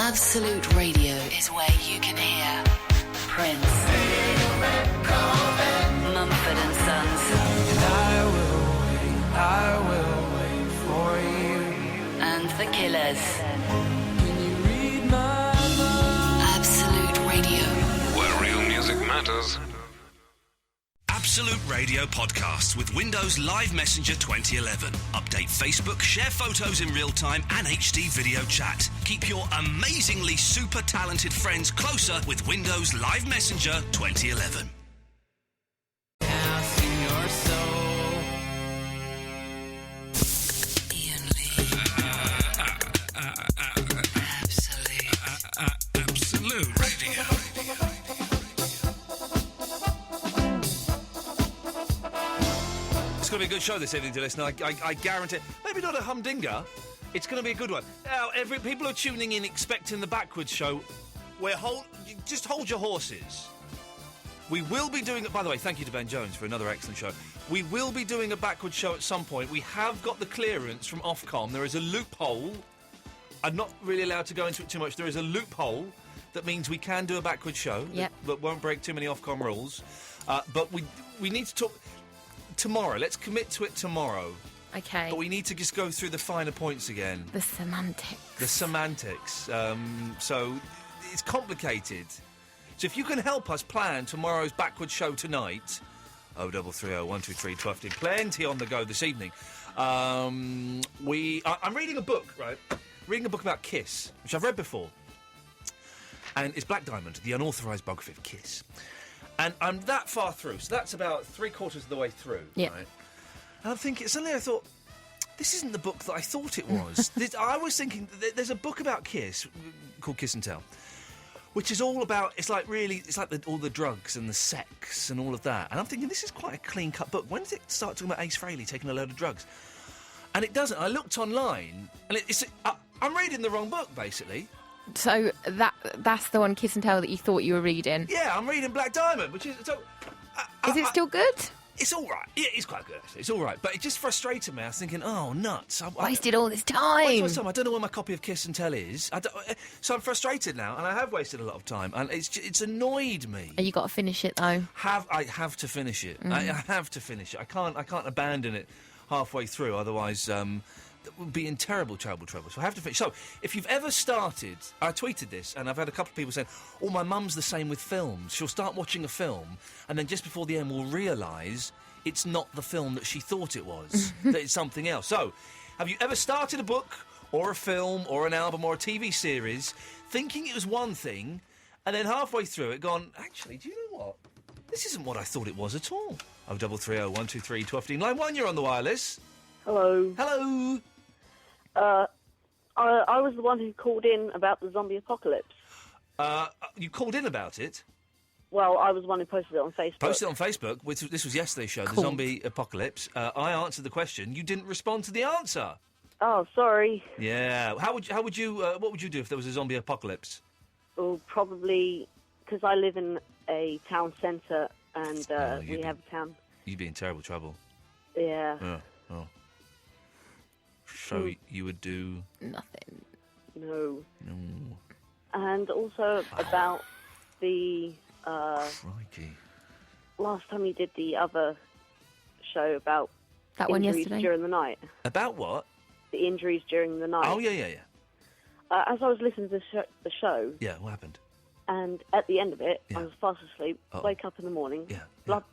Absolute Radio is where you can hear Prince, Mumford and Sons, I will wait for you, and The Killers. Can you read my mind? Absolute Radio. Where real music matters. Absolute Radio podcasts with Windows Live Messenger 2011. Update Facebook, share photos in real time and HD video chat. Keep your amazingly super talented friends closer with Windows Live Messenger 2011. House in your soul. Iain Lee. Absolute Radio. It's going to be a good show this evening to listen. I guarantee. Maybe not a humdinger. It's going to be a good one. Now, people are tuning in expecting the Backwards show. Just hold your horses. We will be doing it. By the way, thank you to Ben Jones for another excellent show. We will be doing a Backwards show at some point. We have got the clearance from Ofcom. There is a loophole. I'm not really allowed to go into it too much. There is a loophole that means we can do a Backwards show. Yep. That won't break too many Ofcom rules. But we need to talk tomorrow. Let's commit to it tomorrow. Okay. But we need to just go through the finer points again. The semantics. The semantics. So it's complicated. So if you can help us plan tomorrow's Backwards show tonight, 0330 123 12. Plenty on the go this evening. I'm reading a book, right? Reading a book about Kiss, which I've read before. And it's Black Diamond, the unauthorised biography of Kiss. And I'm that far through, so that's about 3/4 of the way through. Yeah. Right? And I'm thinking, suddenly I thought, this isn't the book that I thought it was. I was thinking, there's a book about Kiss called Kiss and Tell, which is all about, it's like all the drugs and the sex and all of that. And I'm thinking, this is quite a clean-cut book. When does it start talking about Ace Frehley taking a load of drugs? And it doesn't. I looked online, and I'm reading the wrong book, basically. So that's the one, Kiss and Tell, that you thought you were reading? Yeah, I'm reading Black Diamond, which is... So, Is it still good? It's all right. Yeah, it's quite good, actually. It's all right. But it just frustrated me. I was thinking, oh, nuts. Wasted all this time. I don't know where my copy of Kiss and Tell is. So I'm frustrated now, and I have wasted a lot of time, and it's annoyed me. You got to finish it, though. I have to finish it. I have to finish it. I can't abandon it halfway through, otherwise... would be in terrible trouble. So I have to finish. So, if you've ever started... I tweeted this, and I've had a couple of people saying, oh, my mum's the same with films. She'll start watching a film, and then just before the end will realise it's not the film that she thought it was, that it's something else. So, have you ever started a book, or a film, or an album, or a TV series, thinking it was one thing, and then halfway through it gone, actually, do you know what? This isn't what I thought it was at all. 0330 123 12. Line 1, you're on the wireless. Hello. Hello. I was the one who called in about the zombie apocalypse. You called in about it? Well, I was the one who posted it on Facebook. Posted it on Facebook. This was yesterday's show, Cool. The Zombie Apocalypse. I answered the question. You didn't respond to the answer. Oh, sorry. Yeah. What would you do if there was a zombie apocalypse? Well, probably because I live in a town centre and we have a town. You'd be in terrible trouble. Yeah. Yeah. Oh. So you would do... Nothing. No. No. And also about the... Crikey. last time you did the other show about That one injuries yesterday? during the night. About what? The injuries during the night. Oh, yeah. As I was listening to the show... Yeah, what happened? And at the end of it, Yeah. I was fast asleep, Uh-oh. wake up in the morning, Yeah. blood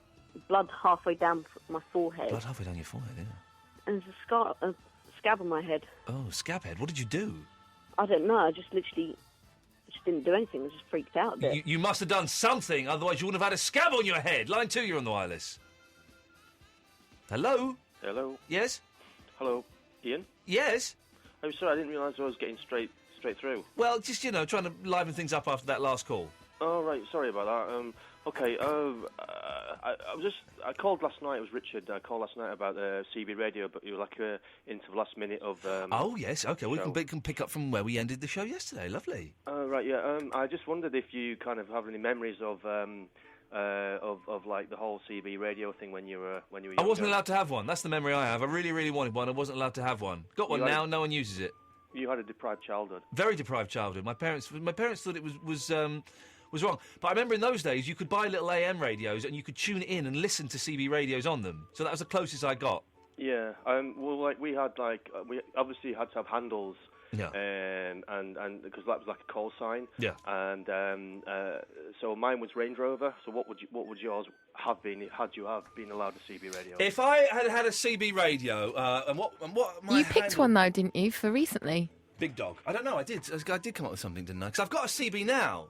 halfway down my forehead. Blood halfway down your forehead, yeah. And there's a scab on my head. Oh, scabhead. What did you do? I don't know, I just literally didn't do anything, I was just freaked out a bit. You must have done something, otherwise you wouldn't have had a scab on your head. Line 2, you're on the wireless. Hello? Hello. Yes? Hello. Ian? Yes? I'm sorry, I didn't realise I was getting straight through. Well, just, trying to liven things up after that last call. Oh, right, sorry about that. Okay, I called last night, it was Richard, I called last night about CB Radio, but you were like into the last minute of... oh, yes, OK, we show. can pick up from where we ended the show yesterday. Lovely. Right, yeah, I just wondered if you kind of have any memories of like the whole CB Radio thing when you were I younger. wasn't allowed to have one. That's the memory I have. I really, really wanted one. I wasn't allowed to have one. Got one now, no one uses it. You had a deprived childhood. Very deprived childhood. My parents thought it was wrong. But I remember in those days you could buy little AM radios and you could tune it in and listen to CB radios on them. So that was the closest I got. Yeah. Well, like we had we obviously had to have handles. Yeah. And because that was like a call sign. Yeah. And so mine was Range Rover. So what would yours have been had you have been allowed a CB radio? If I had a CB radio, and what my You picked handle- one though, didn't you, for recently? Big Dog. I don't know. I did come up with something, didn't I? Because I've got a CB now.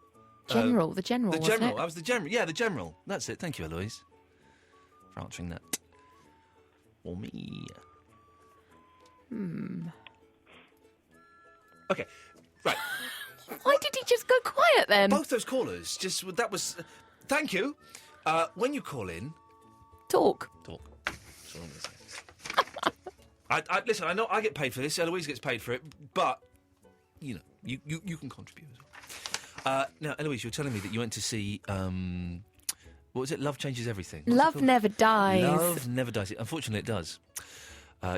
General, The wasn't General. it? I was the General. Yeah, the General. That's it. Thank you, Eloise, for answering that. Or me. Okay, right. Why did he just go quiet then? Both those callers, that was... thank you. When you call in... Talk. That's all I'm going to say. Listen, I know I get paid for this, Eloise gets paid for it, but, you can contribute as well. Now, Eloise, you were telling me that you went to see... what was it? Love Changes Everything. What's it Love called? Never Dies. Love Never Dies. Unfortunately, it does.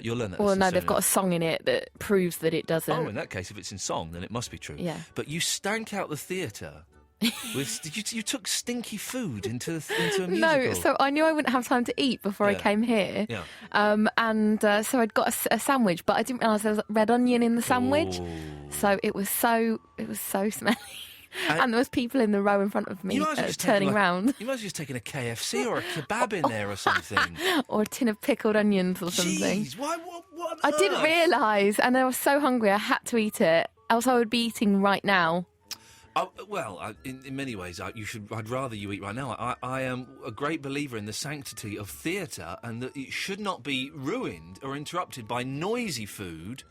You'll learn that. Well, lesson no, soon they've got a enough. song in it that proves that it doesn't. Oh, in that case, if it's in song, then it must be true. Yeah. But you stank out the theatre. You took stinky food into a musical. No, so I knew I wouldn't have time to eat before I Yeah. came here. Yeah. And so I'd got a sandwich, but I didn't realise there was red onion in the sandwich. Ooh. So it was so smelly. And there was people in the row in front of me You might as well just turning take, round. You might as well just taken a KFC or a kebab in there or something. Or a tin of pickled onions or something. Jeez, why? What on I didn't earth? realise, and I was so hungry I had to eat it. Else I would be eating right now. In many ways, I'd rather you eat right now. I am a great believer in the sanctity of theatre and that it should not be ruined or interrupted by noisy food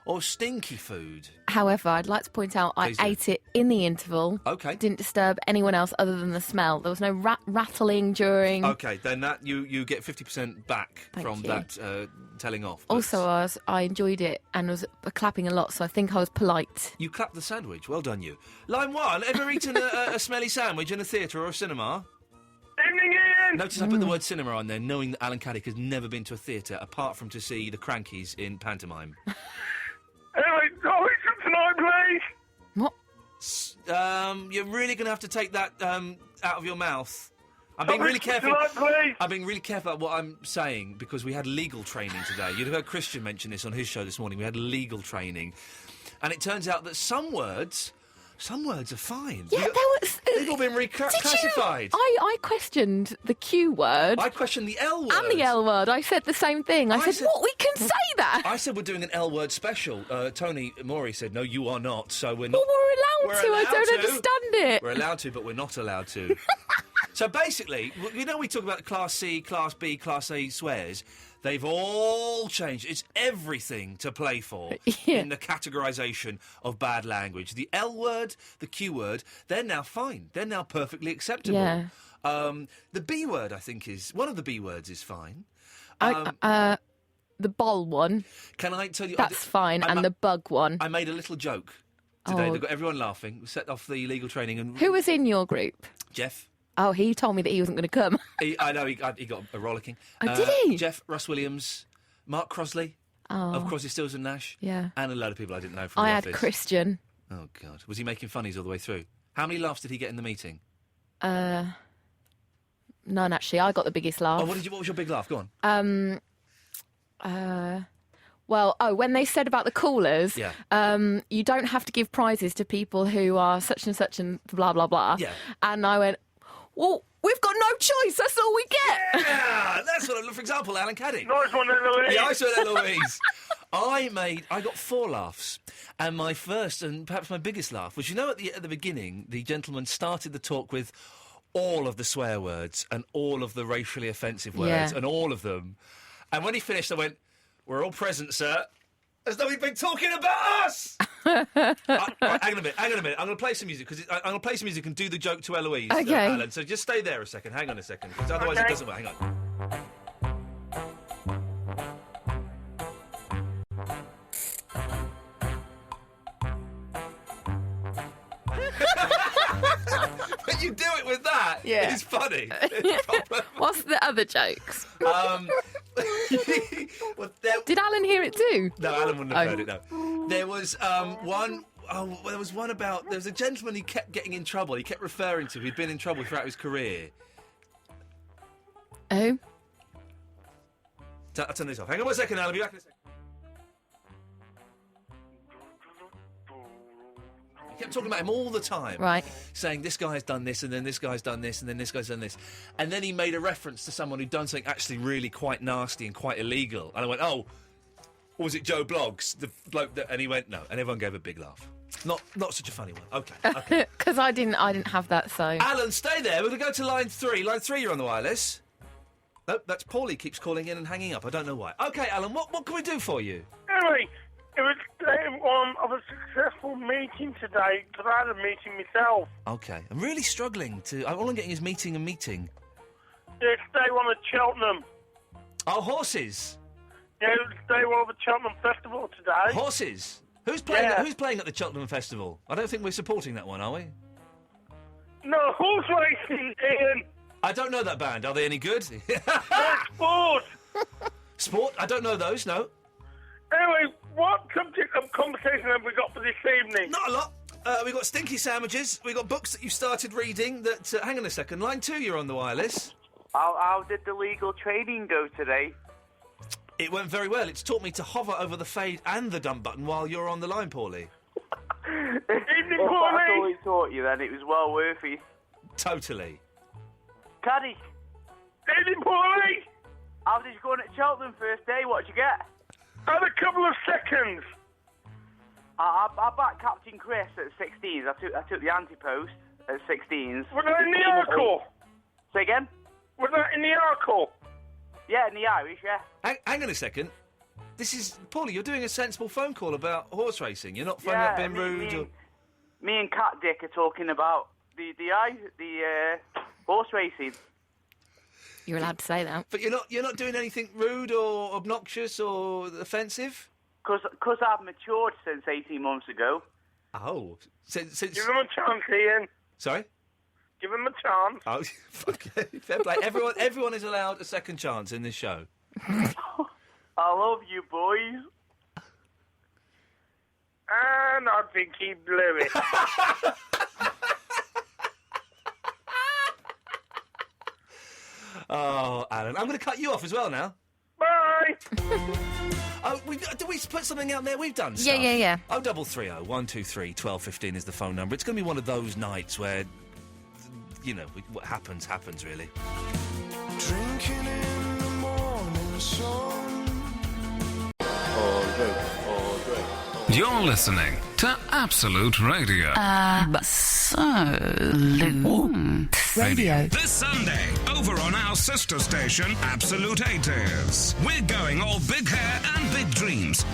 or stinky food. However, I'd like to point out I Please do. ate it in the interval. Okay. Didn't disturb anyone else other than the smell. There was no rattling during. Okay, then that you get 50% back Thank from you. that telling off. But Also, I enjoyed it and was clapping a lot, so I think I was polite. you clapped the sandwich. Well done, you. Line 1, ever eaten a smelly sandwich in a theatre or a cinema? Evening, Ian! Notice I put the word cinema on there, knowing that Alan Caddick has never been to a theatre apart from to see the Crankies in pantomime. Anyway, listen tonight, please. What? You're really going to have to take that out of your mouth. I'm being really careful. Tonight, please. I'm being really careful about what I'm saying because we had legal training today. You'd have heard Christian mention this on his show this morning. We had legal training. And it turns out that some words are fine. Yeah, there was. They've all been reclassified. I questioned the Q word I questioned the L word. and the L word. I said the same thing. I said, what? We can say that? I said we're doing an L word special. Tony Morey said, no, you are not, so we're not. Well, we're allowed to. I allowed don't to. understand it. We're allowed to, but we're not allowed to. So basically, we talk about Class C, Class B, Class A swears. They've all changed. It's everything to play for Yeah. in the categorisation of bad language. The L word, the Q word, they're now fine. They're now perfectly acceptable. Yeah. The B word, I think, one of the B words is fine. The bol one, Can I tell you? that's fine, and the bug one. I made a little joke today Oh. that got everyone laughing. We set off the legal training and Who was in your group? Jeff. Oh, he told me that he wasn't going to come. I know he got a rollicking. Oh, did he? Jeff, Russ Williams, Mark Crosley of Crosby, Stills and Nash. Yeah. And a load of people I didn't know from I the had office. Christian. Oh, God. Was he making funnies all the way through? How many laughs did he get in the meeting? None, actually. I got the biggest laugh. Oh, what was your big laugh? Go on. When they said about the callers, Yeah. you don't have to give prizes to people who are such and blah, blah, blah. Yeah. And I went, well, we've got no choice. That's all we get. Yeah, that's what. For example, Alan Caddick. Nice one, Eloise. Yeah, I saw that, Louise. I got 4 laughs, and my first and perhaps my biggest laugh was, at the beginning, the gentleman started the talk with all of the swear words and all of the racially offensive words Yeah. and all of them, and when he finished, I went, "We're all present, sir." As though he'd been talking about us! Hang on a minute. I'm going to play some music, because I'm going to play some music and do the joke to Eloise, Okay. Alan. So just stay there a second. Hang on a second, because otherwise it doesn't work. Hang on. But you do it with that. Yeah. It's funny. It's proper. What's the other jokes? Well, Did Alan hear it too? no, Alan wouldn't have Oh. heard it, no. There was one. Oh, well, there was one about. There was a gentleman who kept getting in trouble. He kept referring to. He'd been in trouble throughout his career. Oh. I'll turn this off. Hang on 1 second, I'll be back in a second. He kept talking about him all the time. Right. Saying this guy's done this, and then this guy's done this, and then this guy's done this. And then he made a reference to someone who'd done something actually really quite nasty and quite illegal. And I went, oh, or was it Joe Bloggs, the bloke that... And he went, no. And everyone gave a big laugh. Not such a funny one. Okay. Because I didn't have that, so... Alan, stay there. We're going to go to line 3. Line 3, you're on the wireless. Nope, that's Paulie keeps calling in and hanging up. I don't know why. OK, Alan, what can we do for you? Anyway, it was day one of a successful meeting today, because I had a meeting myself. OK. I'm really struggling to... All I'm getting is meeting and meeting. Yeah, it's day one at Cheltenham. Oh, horses. Yeah, it was day one of the Cheltenham Festival today. Horses? Who's playing? Yeah. Who's playing at the Cheltenham Festival? I don't think we're supporting that one, are we? No, horse racing, Ian. I don't know that band. Are they any good? Sport. Sport? I don't know those. No. Anyway, what subject of conversation have we got for this evening? Not a lot. We've got stinky sandwiches. We've got books that you started reading. That. Hang on a second. Line 2, you're on the wireless. How did the legal training go today? It went very well. It's taught me to hover over the fade and the dump button while you're on the line, Paulie. Evening, If that's all Paulie. he taught you, then it was well worth it. Totally. Caddy, Evening, Paulie. how did you go on at Cheltenham first day? What did you get? Had a couple of seconds. I backed Captain Chris at 16s. I took the anti-post at 16s. Was that in the Oracle? Say again? Was that in the Oracle? Yeah, in the Irish, yeah. Hang on a second. This is... Paulie, you're doing a sensible phone call about horse racing. You're not phoning up being rude or... Me and Cat Dick are talking about the horse racing. You're allowed to say that. But you're not doing anything rude or obnoxious or offensive? Because I've matured since 18 months ago. Oh. Since... Give him a chance, Ian. Sorry? Give him a chance. Oh, okay. Fair play. Everyone is allowed a second chance in this show. I love you, boys. And I think he blew it. Oh, Alan. I'm going to cut you off as well now. Bye. Oh, did we put something out there? We've done stuff. Yeah. 0330 123 1215 is the phone number. It's going to be one of those nights where, you know, what happens, really. Drinking in the morning sun. You're listening to Absolute Radio. Radio. This Sunday, over on our sister station, Absolute 80s. We're going all big hair and big dreams.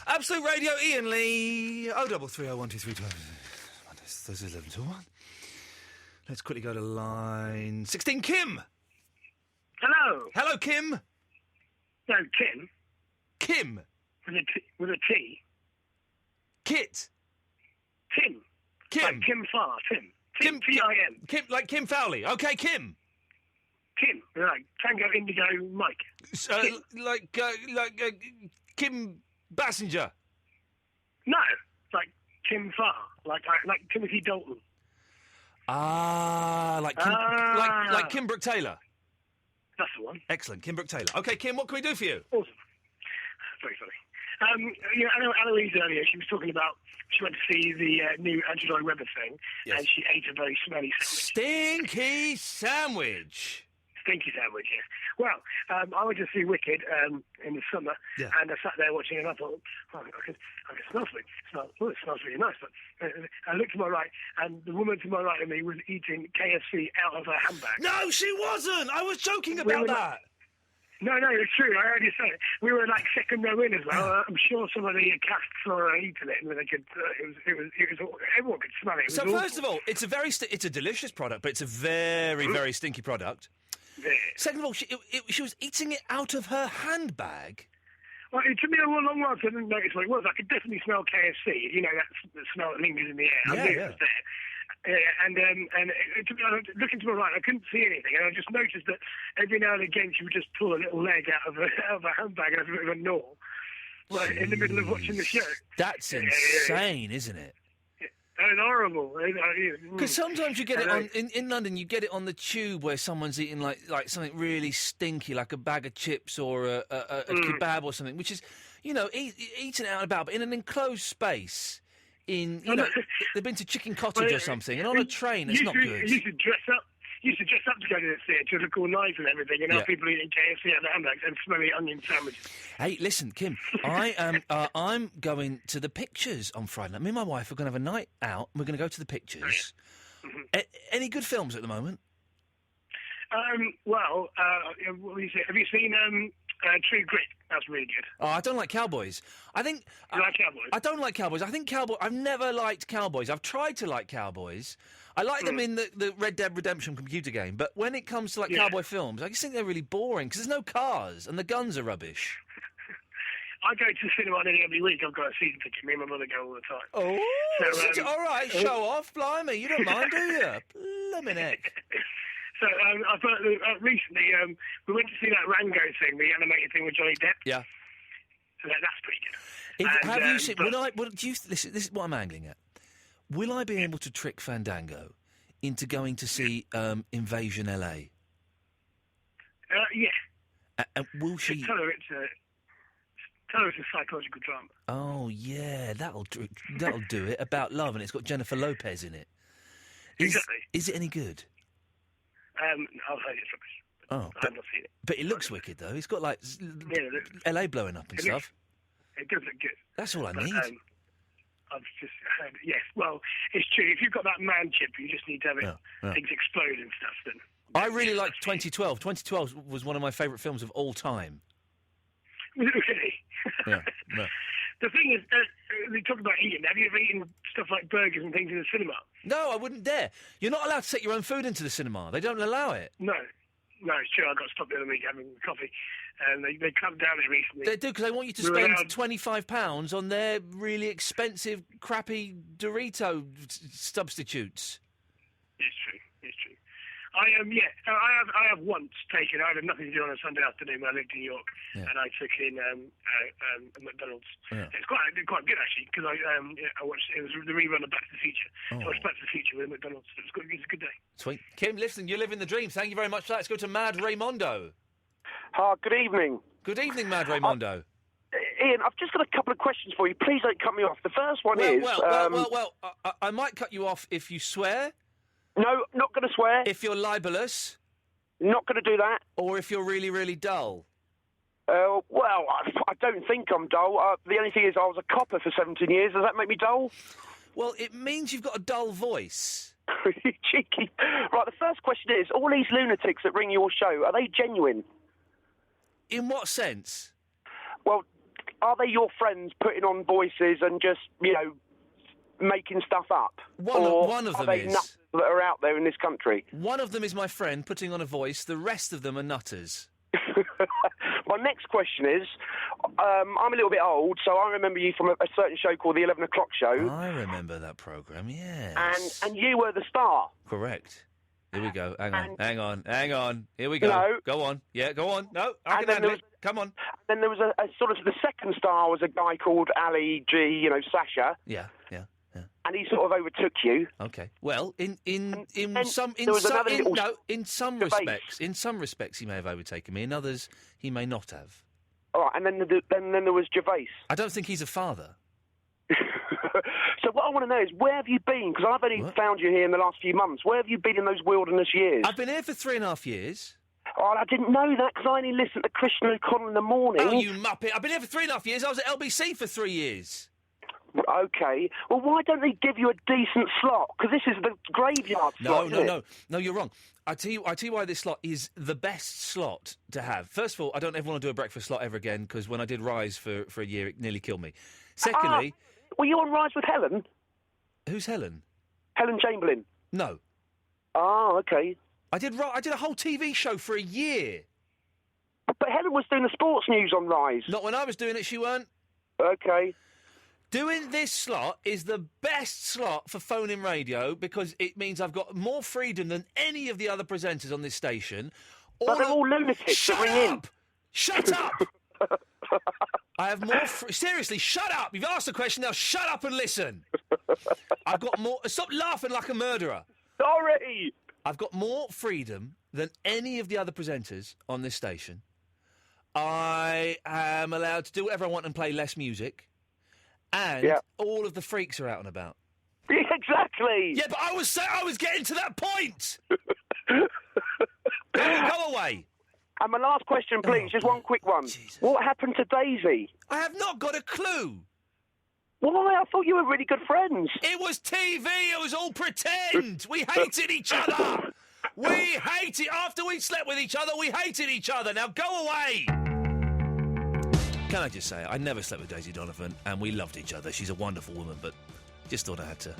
Absolute Radio, Iain Lee. 0330 123 This is 11 to 1. Let's quickly go to line 16. Kim. Hello. Hello, Kim. No, Kim. Kim. With a T. Kit. Tim. Kim. Like Kim Farr. Tim. Kim. T-I-M. Kim, like Kim Fowley. Okay, Kim. Kim. Like Tango Indigo Mike. Kim Bassinger. No. Like Kim Farr. Like Timothy Dalton. Like Kim Brooke Taylor. That's the one. Excellent, Kim Brooke Taylor. Okay, Kim, what can we do for you? Awesome. Very funny. I know Annalise earlier, she was talking about, she went to see the new Andrew Lloyd Webber thing, Yes. and she ate a very smelly sandwich. Stinky sandwich. Stinky sandwich, yes. Well, I went to see Wicked in the summer, Yeah. and I sat there watching it, and I thought, I can smell something. It smells really nice. But I looked to my right, and the woman to my right of me was eating KFC out of her handbag. No, she wasn't. I was joking about that. No, it's true. I already said it. We were like second row in as well. I'm sure some of the cast saw her eating it, and they could. It was. Everyone could smell it. It was So awful. first of all, it's a delicious product, but it's a very, very stinky product. Second of all, she was eating it out of her handbag. Well, it took me a long while to notice what it was. I could definitely smell KFC. You know, that smell that lingers in the air. I knew it was there. And it took me, looking to my right, I couldn't see anything, and I just noticed that every now and again she would just pull a little leg out of a handbag and have a bit of a gnaw, right in the middle of watching the show. That's insane, isn't it? And horrible. Because sometimes you get it on in London. You get it on the tube where someone's eating like something really stinky, like a bag of chips or a kebab or something, which is, you know, eating it out and about, but in an enclosed space. They've been to Chicken Cottage or something, and on a train, it's not good. Used to dress up to go to the theatre, look all nice and everything, and now people eating KFC out of their handbags and smelly onion sandwiches. Hey, listen, Kim, I'm going to the Pictures on Friday night. Me and my wife are going to have a night out, and we're going to go to the Pictures. Any good films at the moment? What do you say? Have you seen True Grit? That's really good. Oh, I don't like cowboys. I think you like cowboys. I don't like cowboys. I think I've never liked cowboys. I've tried to like cowboys. I like them in the Red Dead Redemption computer game, but when it comes to cowboy films, I just think they're really boring because there's no cars and the guns are rubbish. I go to the cinema nearly every week. I've got a season ticket. Me and my mother go all the time. Oh, all right, show off, blimey. You don't mind, do you? Blimmin' heck. So I thought recently we went to see that Rango thing, the animated thing with Johnny Depp. Yeah. So that's pretty good. Have you seen? Listen, this is what I'm angling at. Will I be able to trick Fandango into going to see Invasion LA? Yeah. And will she? Tell her it's a psychological drama. Oh yeah, that'll do it. About love, and it's got Jennifer Lopez in it. Exactly. Is it any good? I've heard it's rubbish. I've not seen it. But it looks wicked, though. It's got, LA blowing up and stuff. It does look good. That's all I need. I've just heard, yes. Well, it's true. If you've got that man chip, you just need to have things explode and stuff. Then I really liked 2012. 2012 was one of my favourite films of all time. Really? Yeah. The thing is, we talk about eating. Have you ever eaten stuff like burgers and things in the cinema? No, I wouldn't dare. You're not allowed to take your own food into the cinema. They don't allow it. No, it's true. I got stopped the other week having coffee, and they clamped down it recently. They do, because they want you to spend £25 on their really expensive, crappy Dorito substitutes. It's true. I have once taken. I had nothing to do on a Sunday afternoon when I lived in York, and I took in McDonald's. Yeah. It's quite good actually because I watched. It was the rerun of Back to the Future. So I watched Back to the Future with McDonald's. It was a good day. Sweet, Kim. Listen, you're living the dream. Thank you very much for that. Let's go to Mad Raymondo. Hi, good evening. Good evening, Mad Raymondo. Ian, I've just got a couple of questions for you. Please don't cut me off. The first one is... I might cut you off if you swear. No, not going to swear. If you're libelous. Not going to do that. Or if you're really, really dull. I don't think I'm dull. The only thing is I was a copper for 17 years. Does that make me dull? Well, it means you've got a dull voice. Cheeky. Right, the first question is, all these lunatics that ring your show, are they genuine? In what sense? Well, are they your friends putting on voices and just, making stuff up? One of them are they is. Nuts that are out there in this country? One of them is my friend putting on a voice. The rest of them are nutters. My next question is, I'm a little bit old, so I remember you from a certain show called The 11 O'Clock Show. I remember that programme, yes. And you were the star. Correct. Here we go. Hang on. Here we go. No. Go on. Yeah, go on. No, I can handle it. Come on. Then there was a sort of, the second star was a guy called Ali G, Sasha. Yeah. And he sort of overtook you. Okay. Well, in some respects he may have overtaken me. In others he may not have. All right. And then there was Gervais. I don't think he's a father. So what I want to know is, where have you been? Because I've only found you here in the last few months. Where have you been in those wilderness years? I've been here for 3.5 years. Oh, I didn't know that because I only listened to Christian O'Connell in the morning. Oh, you muppet. I've been here for 3.5 years. I was at LBC for 3 years. OK. Well, why don't they give you a decent slot? Because this is the graveyard slot, No, you're wrong. I tell you why this slot is the best slot to have. First of all, I don't ever want to do a breakfast slot ever again because when I did Rise for a year, it nearly killed me. Secondly... were you on Rise with Helen? Who's Helen? Helen Chamberlain. No. Oh, OK. I did a whole TV show for a year. But Helen was doing the sports news on Rise. Not when I was doing it, she weren't. Okay. Doing this slot is the best slot for phone-in radio because it means I've got more freedom than any of the other presenters on this station. But they're all lunatics that ring in. Shut up! I have more... Seriously, shut up! You've asked a question, now shut up and listen! I've got more... Stop laughing like a murderer! Sorry! I've got more freedom than any of the other presenters on this station. I am allowed to do whatever I want and play less music. And all of the freaks are out and about. Exactly! Yeah, but I was getting to that point! Go away! And my last question, please, just one quick one. Jesus. What happened to Daisy? I have not got a clue. Why? I thought you were really good friends. It was TV. It was all pretend. We hated each other. We hated... After we slept with each other, we hated each other. Now go away. Can I just say, I never slept with Daisy Donovan, and we loved each other. She's a wonderful woman, but just thought I had to,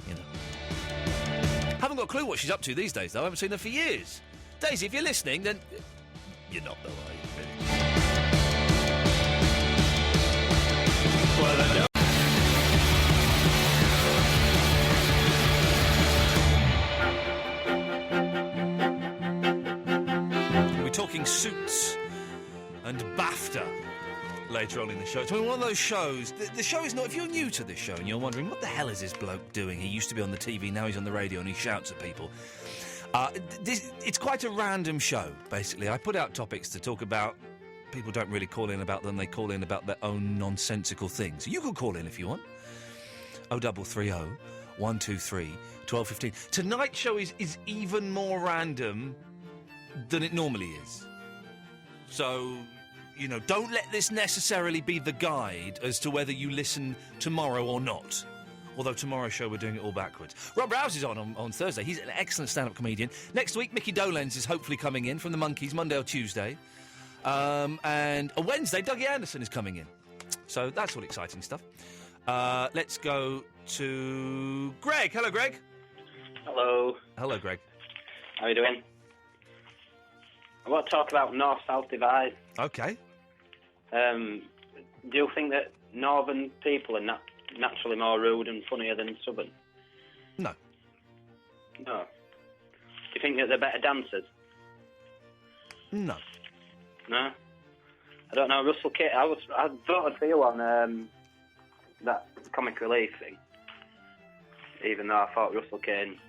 Haven't got a clue what she's up to these days, though. I haven't seen her for years. Daisy, if you're listening, then... You're not, though, are you? Really? Well, we're talking Suits and BAFTA later on in the show. It's one of those shows... The show is not... If you're new to this show and you're wondering, what the hell is this bloke doing? He used to be on the TV, now he's on the radio and he shouts at people. It's quite a random show, basically. I put out topics to talk about. People don't really call in about them. They call in about their own nonsensical things. You can call in if you want. 0330 123 1215. Tonight's show is even more random than it normally is. So, don't let this necessarily be the guide as to whether you listen tomorrow or not. Although tomorrow's show, we're doing it all backwards. Rob Rouse is on Thursday. He's an excellent stand-up comedian. Next week, Mickey Dolenz is hopefully coming in from the Monkees, Monday or Tuesday. And a Wednesday, Dougie Anderson is coming in. So that's all exciting stuff. Let's go to Greg. Hello, Greg. Hello. Hello, Greg. How are you doing? I want to talk about North-South divide. Okay. Do you think that northern people are naturally more rude and funnier than southern? No. No. Do you think that they're better dancers? No. No? I don't know. Russell Kane, I voted for you on that comic relief thing, even though I thought Russell Kane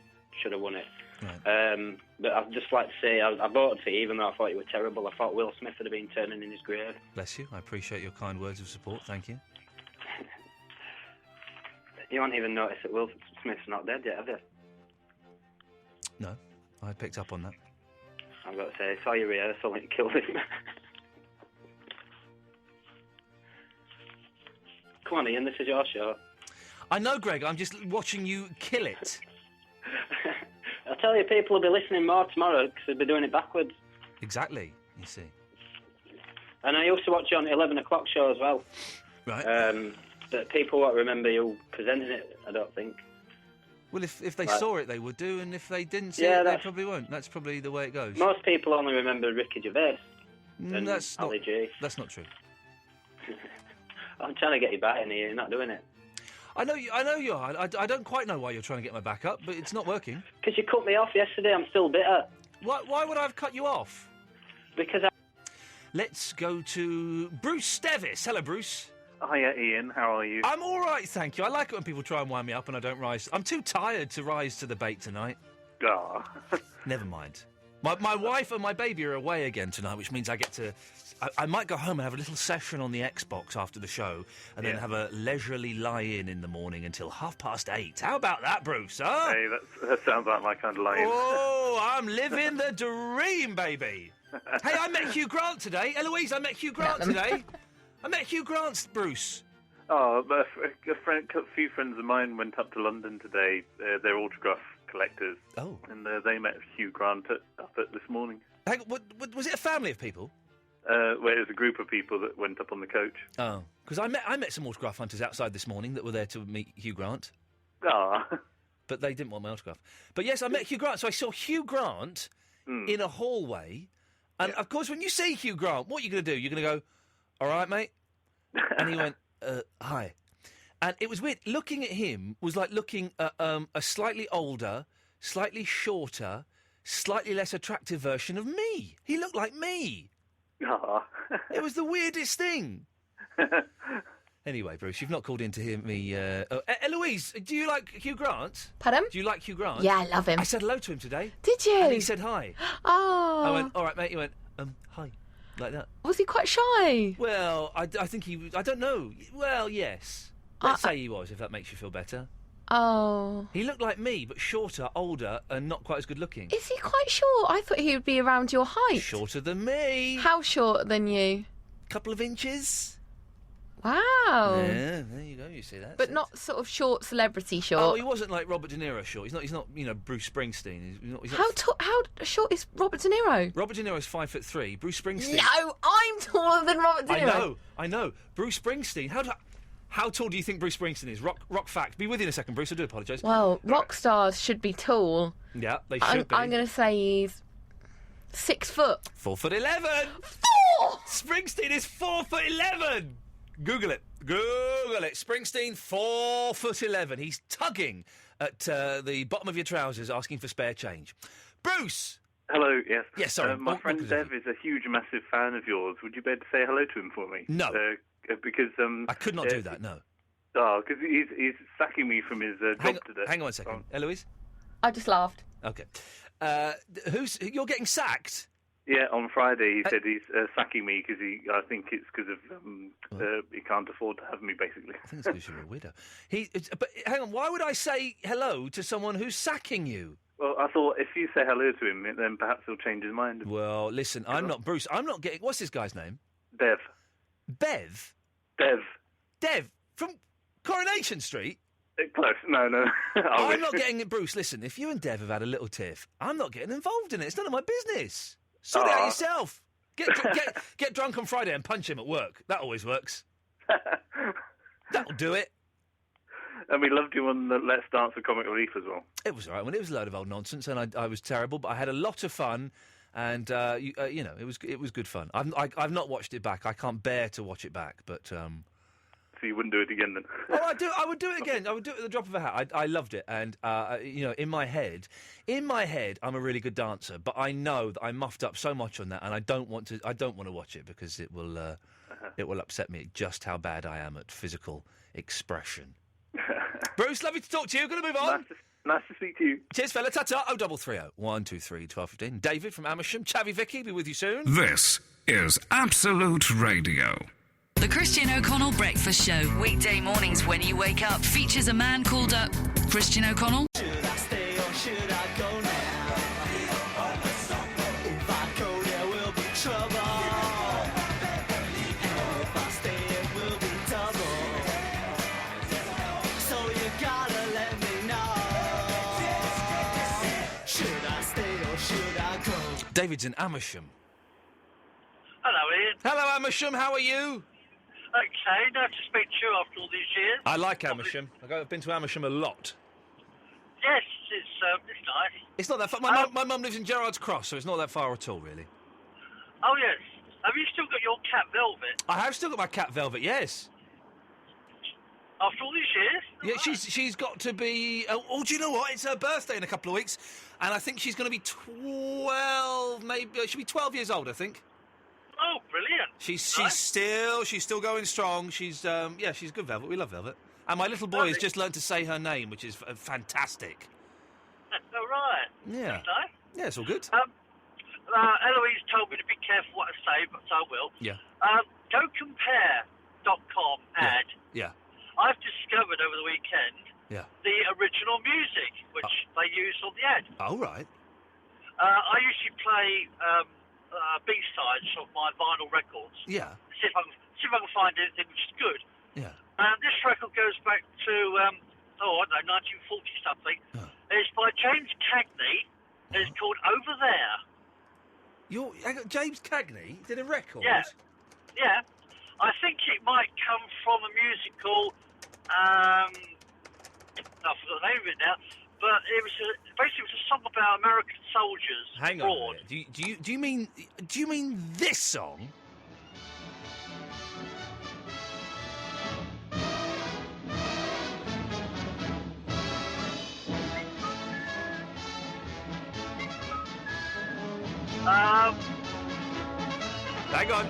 should have won it. Right. But I'd just like to say I voted for you even though I thought you were terrible. I thought Will Smith would have been turning in his grave. Bless you. I appreciate your kind words of support. Thank you. You won't even notice that Will Smith's not dead yet, have you? No, I picked up on that. I've got to say, I saw your rehearsal and it killed him. Come on, Ian, this is your show. I know, Greg, I'm just watching you kill it. I'll tell you, people will be listening more tomorrow because they'll be doing it backwards. Exactly, you see. And I used to watch you on the 11 o'clock show as well. Right. But people won't remember you presenting it, I don't think. Well, if they saw it, they would do, and if they didn't see it, they probably won't. That's probably the way it goes. Most people only remember Ricky Gervais and Ali G. That's not true. I'm trying to get you back in here, you're not doing it. I know you are. I don't quite know why you're trying to get my back up, but it's not working. Because you cut me off yesterday, I'm still bitter. Why would I have cut you off? Because Let's go to Bruce Stevis. Hello, Bruce. Hiya, Ian. How are you? I'm all right, thank you. I like it when people try and wind me up and I don't rise. I'm too tired to rise to the bait tonight. Ah. Never mind. My wife and my baby are away again tonight, which means I get to... I might go home and have a little session on the Xbox after the show and then have a leisurely lie-in in the morning until 8:30. How about that, Bruce, huh? Hey, that sounds like my kind of lie-in. Oh, I'm living the dream, baby. Hey, I met Hugh Grant today. Eloise, I met Hugh Grant today. I met Hugh Grant, Bruce. Oh, a few friends of mine went up to London today. They're autograph collectors. Oh. And they met Hugh Grant up at this morning. Was it a family of people? Well, it was a group of people that went up on the coach. Oh, because I met some autograph hunters outside this morning that were there to meet Hugh Grant. Ah. But they didn't want my autograph. But yes, I met Hugh Grant. So I saw Hugh Grant in a hallway. And, of course, when you see Hugh Grant, what are you going to do? You're going to go, all right, mate? And he went, hi. And it was weird. Looking at him was like looking at a slightly older, slightly shorter, slightly less attractive version of me. He looked like me. Aw. It was the weirdest thing. Anyway, Bruce, you've not called in to hear me. Eloise, do you like Hugh Grant? Pardon? Do you like Hugh Grant? Yeah, I love him. I said hello to him today. Did you? And he said hi. Oh. I went, all right, mate. He went, hi. Like that. Was he quite shy? Well, I think he was. I don't know. Well, yes. Let's say he was, if that makes you feel better. Oh. He looked like me, but shorter, older, and not quite as good looking. Is he quite short? I thought he would be around your height. Shorter than me. How short than you? Couple of inches. Wow. Yeah, there you go. You see that. But not sort of short celebrity short. Oh, he wasn't like Robert De Niro short. He's not. Bruce Springsteen. He's not, How short is Robert De Niro? Robert De Niro's 5'3". Bruce Springsteen. No, I'm taller than Robert De Niro. I know. Bruce Springsteen. How tall do you think Bruce Springsteen is? Rock fact. Be with you in a second, Bruce. I do apologise. Well, rock stars should be tall. Yeah, they should be. I'm going to say he's 6 foot. 4'11". 4. Springsteen is 4'11". Google it. Springsteen, 4'11". He's tugging at the bottom of your trousers, asking for spare change. Bruce. Hello, yes. Yes, sorry. My friend Dev is a huge, massive fan of yours. Would you be able to say hello to him for me? No. Because I could not do that, no. Oh, because he's sacking me from his job today. Hang on a second. Eloise? I just laughed. Okay. You're getting sacked? Yeah, on Friday he said he's sacking me because I think it's because of he can't afford to have me, basically. I think it's because you're a widow. But hang on, why would I say hello to someone who's sacking you? Well, I thought if you say hello to him, then perhaps he'll change his mind. Well, listen, I'm not Bruce. I'm not getting. What's this guy's name? Dev. Bev. Dev from Coronation Street. Close. No. I'm not getting it, Bruce. Listen, if you and Dev have had a little tiff, I'm not getting involved in it. It's none of my business. Sort it out yourself. Get drunk on Friday and punch him at work. That always works. That'll do it. And we loved you on the Let's Dance for Comic Relief as well. It was all right. Well, it was a load of old nonsense, and I was terrible, but I had a lot of fun, and it was good fun. I've not watched it back. I can't bear to watch it back, but. So you wouldn't do it again then? I would do it again. I would do it at the drop of a hat. I loved it, and in my head, I'm a really good dancer, but I know that I muffed up so much on that, and I don't want to watch it because it will upset me just how bad I am at physical expression. Bruce, lovely to talk to you. Going to move on. Nice to speak to you. Cheers, fella. Ta-ta. 0330 123 1215. David from Amersham. Chavy Vicky, be with you soon. This is Absolute Radio. The Christian O'Connell Breakfast Show. Weekday mornings when you wake up features a man called Christian O'Connell. Should I stay or should I go now? If I go, there will be trouble. And if I stay, it will be double. So you gotta let me know. Should I stay or should I go? David's in Amersham. Hello, Ian. Hello, Amersham. How are you? Okay, nice to speak to you after all these years. I like Amersham. I've been to Amersham a lot. Yes, it's nice. It's not that far. My mum lives in Gerrard's Cross, so it's not that far at all, really. Oh, yes. Have you still got your cat Velvet? I have still got my cat Velvet, yes. After all these years? Yeah, she's got to be... Oh, do you know what? It's her birthday in a couple of weeks, and I think she's going to be 12, maybe... she'll be 12 years old, I think. Oh, brilliant. She's still going strong. She's good, Velvet. We love Velvet. And my little boy has just learned to say her name, which is fantastic. All right. Yeah. That's nice. Yeah, it's all good. Eloise told me to be careful what I say, but so I will. Yeah. GoCompare.com ad. Yeah. I've discovered over the weekend the original music, which they use on the ad. Oh, right. I usually play B-sides of my vinyl records. Yeah. See if I can find anything which is good. Yeah. This record goes back to, 1940-something. It's by James Cagney. It's called Over There. James Cagney did a record? Yeah. I think it might come from a musical, I forgot the name of it now, but basically it was a song about American soldiers Hang on. abroad. A minute. Do you mean this song?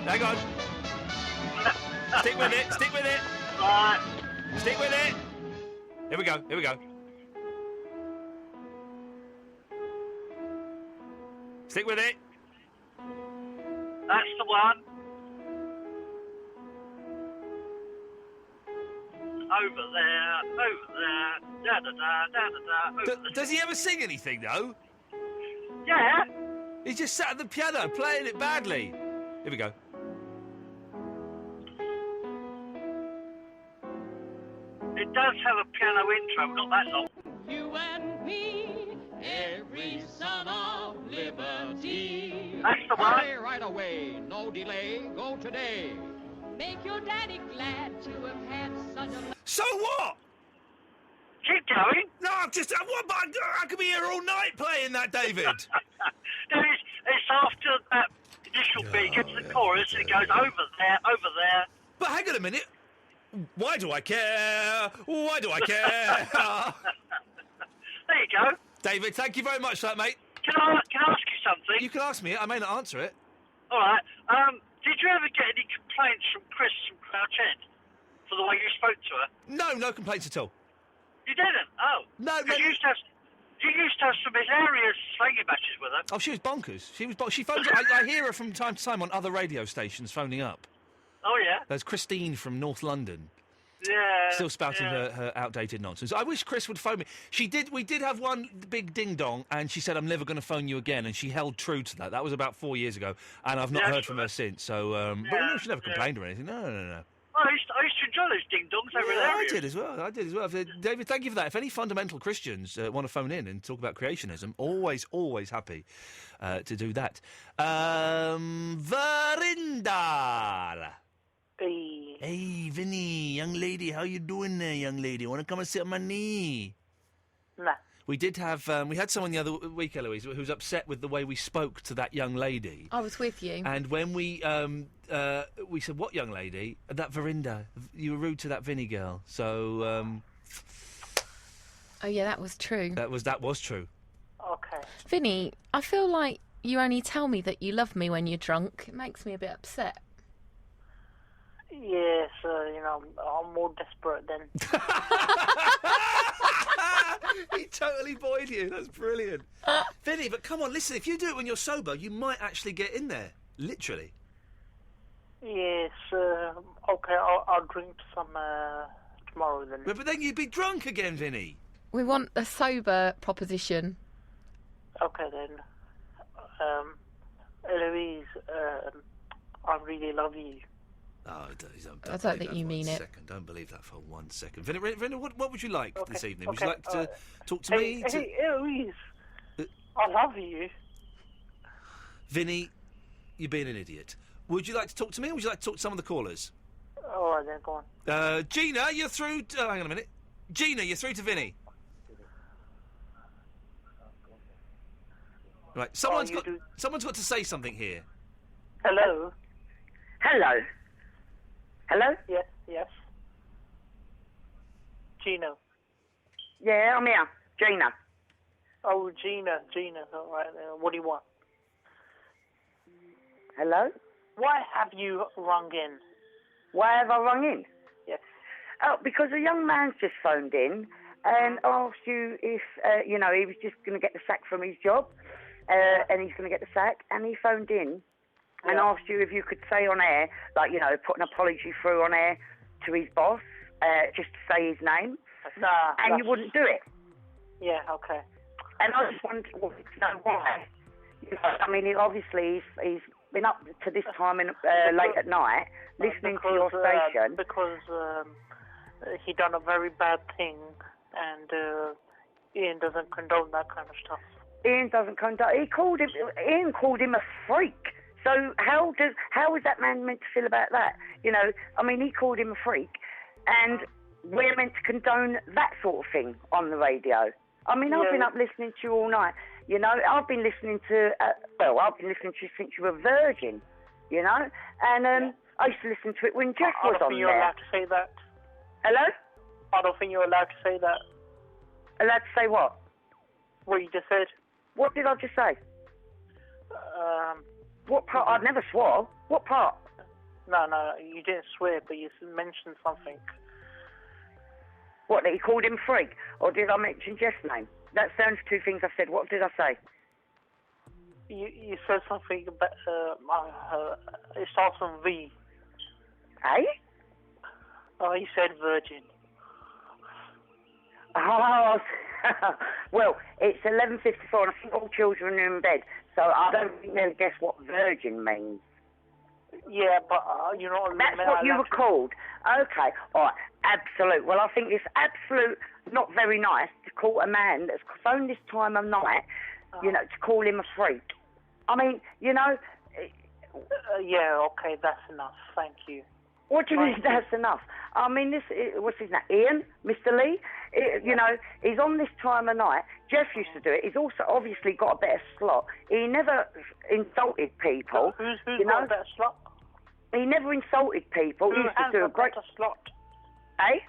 Hang on. Stick with it. Right. Stick with it. Here we go. Stick with it. That's the one. Over there, da-da-da. Does he ever sing anything, though? Yeah. He just sat at the piano, playing it badly. Here we go. It does have a piano intro, but not that long. You and me, every son of liberty. That's the one. Hurry right away, no delay, go today. Make your daddy glad to have had such a... So what? Keep going. No, I could be here all night playing that, David. No, it's after that initial beat, it gets to the chorus, and it goes over there. But hang on a minute. Why do I care? Why do I care? There you go. David, thank you very much for that, mate. Can I ask you something? You can ask me it. I may not answer it. All right. Did you ever get any complaints from Chris from Crouch End for the way you spoke to her? No complaints at all. You didn't? Oh. No. You used to have some hilarious slanging matches with her. Oh, she was bonkers. She phones. I hear her from time to time on other radio stations phoning up. Oh, yeah? There's Christine from North London. Yeah. Still spouting her outdated nonsense. I wish Chris would phone me. We did have one big ding-dong, and she said, I'm never going to phone you again, and she held true to that. That was about 4 years ago, and I've not heard from her since. So, but no, she never complained or anything. No. Oh, I used to enjoy those ding-dongs. They were hilarious. I did as well. David, thank you for that. If any fundamental Christians want to phone in and talk about creationism, always happy to do that. Verindar. Hey, Vinny, young lady, how you doing there, young lady? Want to come and sit on my knee? Nah. We did have, we had someone the other week, Eloise, who was upset with the way we spoke to that young lady. I was with you. And when we said, what young lady? That Verinda. You were rude to that Vinny girl. So, Oh, yeah, that was true. That was true. Okay. Vinny, I feel like you only tell me that you love me when you're drunk. It makes me a bit upset. Yes, I'm more desperate than... He totally buoyed you. That's brilliant. Vinny, but come on, listen, if you do it when you're sober, you might actually get in there. Literally. Yes, okay, I'll drink some tomorrow then. But then you'd be drunk again, Vinny. We want a sober proposition. Okay then. Eloise, I really love you. Oh, I don't think you mean it. Don't believe that for 1 second. Vinny, what would you like this evening? Would okay, you like to talk to me? Hey, Eloise, I love you. Vinny, you're being an idiot. Would you like to talk to me, or would you like to talk to some of the callers? All right then, go on. Gina, you're through... hang on a minute. Gina, you're through to Vinny. Right, someone's got to say something here. Hello? Hello? Yes. Gina. Yeah, I'm here. Gina. Oh, Gina. All right. What do you want? Hello? Why have you rung in? Why have I rung in? Yes. Oh, because a young man's just phoned in and asked you if, he was just going to get the sack from his job, and he's going to get the sack, and he phoned in and asked you if you could say on air, put an apology through on air to his boss, just to say his name. Nah. And you wouldn't do it. Yeah, okay. And I just wanted to know why. Obviously he's been up to this time late at night listening to your station. Because he done a very bad thing, and Iain doesn't condone that kind of stuff. Iain doesn't condone. Iain called him a freak. So how is that man meant to feel about that? He called him a freak, and we're meant to condone that sort of thing on the radio. I mean, I've been up listening to you all night. You know, I've been listening to, I've been listening to you since you were a virgin, you know? And I used to listen to it when Jeff was on there. I don't think you're allowed to say that. Hello? I don't think you're allowed to say that. Allowed to say what? What you just said. What did I just say? What part? I'd never swore. What part? No, you didn't swear, but you mentioned something. What, that he called him freak? Or did I mention Jeff's name? That's the only two things I said. What did I say? You said something about, it starts on V. Eh? Oh, you said virgin. Oh, well, it's 11:54 and I think all children are in bed, so I don't think they'll guess what virgin means. Yeah, but you know... That's what you were called. Okay, all right, absolute. Well, I think it's absolute not very nice to call a man that's phoned this time of night, you know, to call him a freak. I mean, you know... yeah, okay, that's enough. Thank you. What do you mean that's enough? I mean, what's his name? Iain? Mr. Lee? You know, he's on this time of night. Jeff used to do it. He's also obviously got a better slot. He never insulted people. Who's you know? got a better slot? He never insulted people. Who He used to has do a a great... better slot? Eh?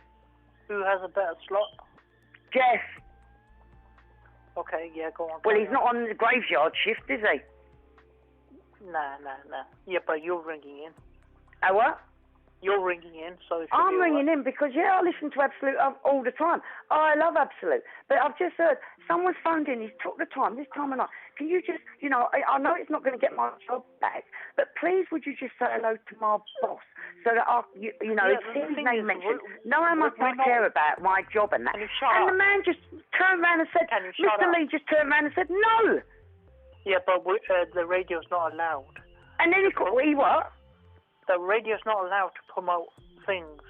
Who has a better slot? Jeff. Okay, yeah, go on. Well, he's not on the graveyard shift, is he? Nah. Yeah, but you're ringing in. Oh, what? You're ringing in, so... I'm ringing in because, I listen to Absolute all the time. I love Absolute. But I've just heard someone's phoned in. He's took the time, this time of night. Can you just, I know it's not going to get my job back, but please would you just say hello to my boss so that if his name mentioned, know how much I care about my job and that. And the man just turned around and said, Mr. Lee just turned around and said, no. Yeah, but the radio's not allowed. And then he what? The radio's not allowed to promote things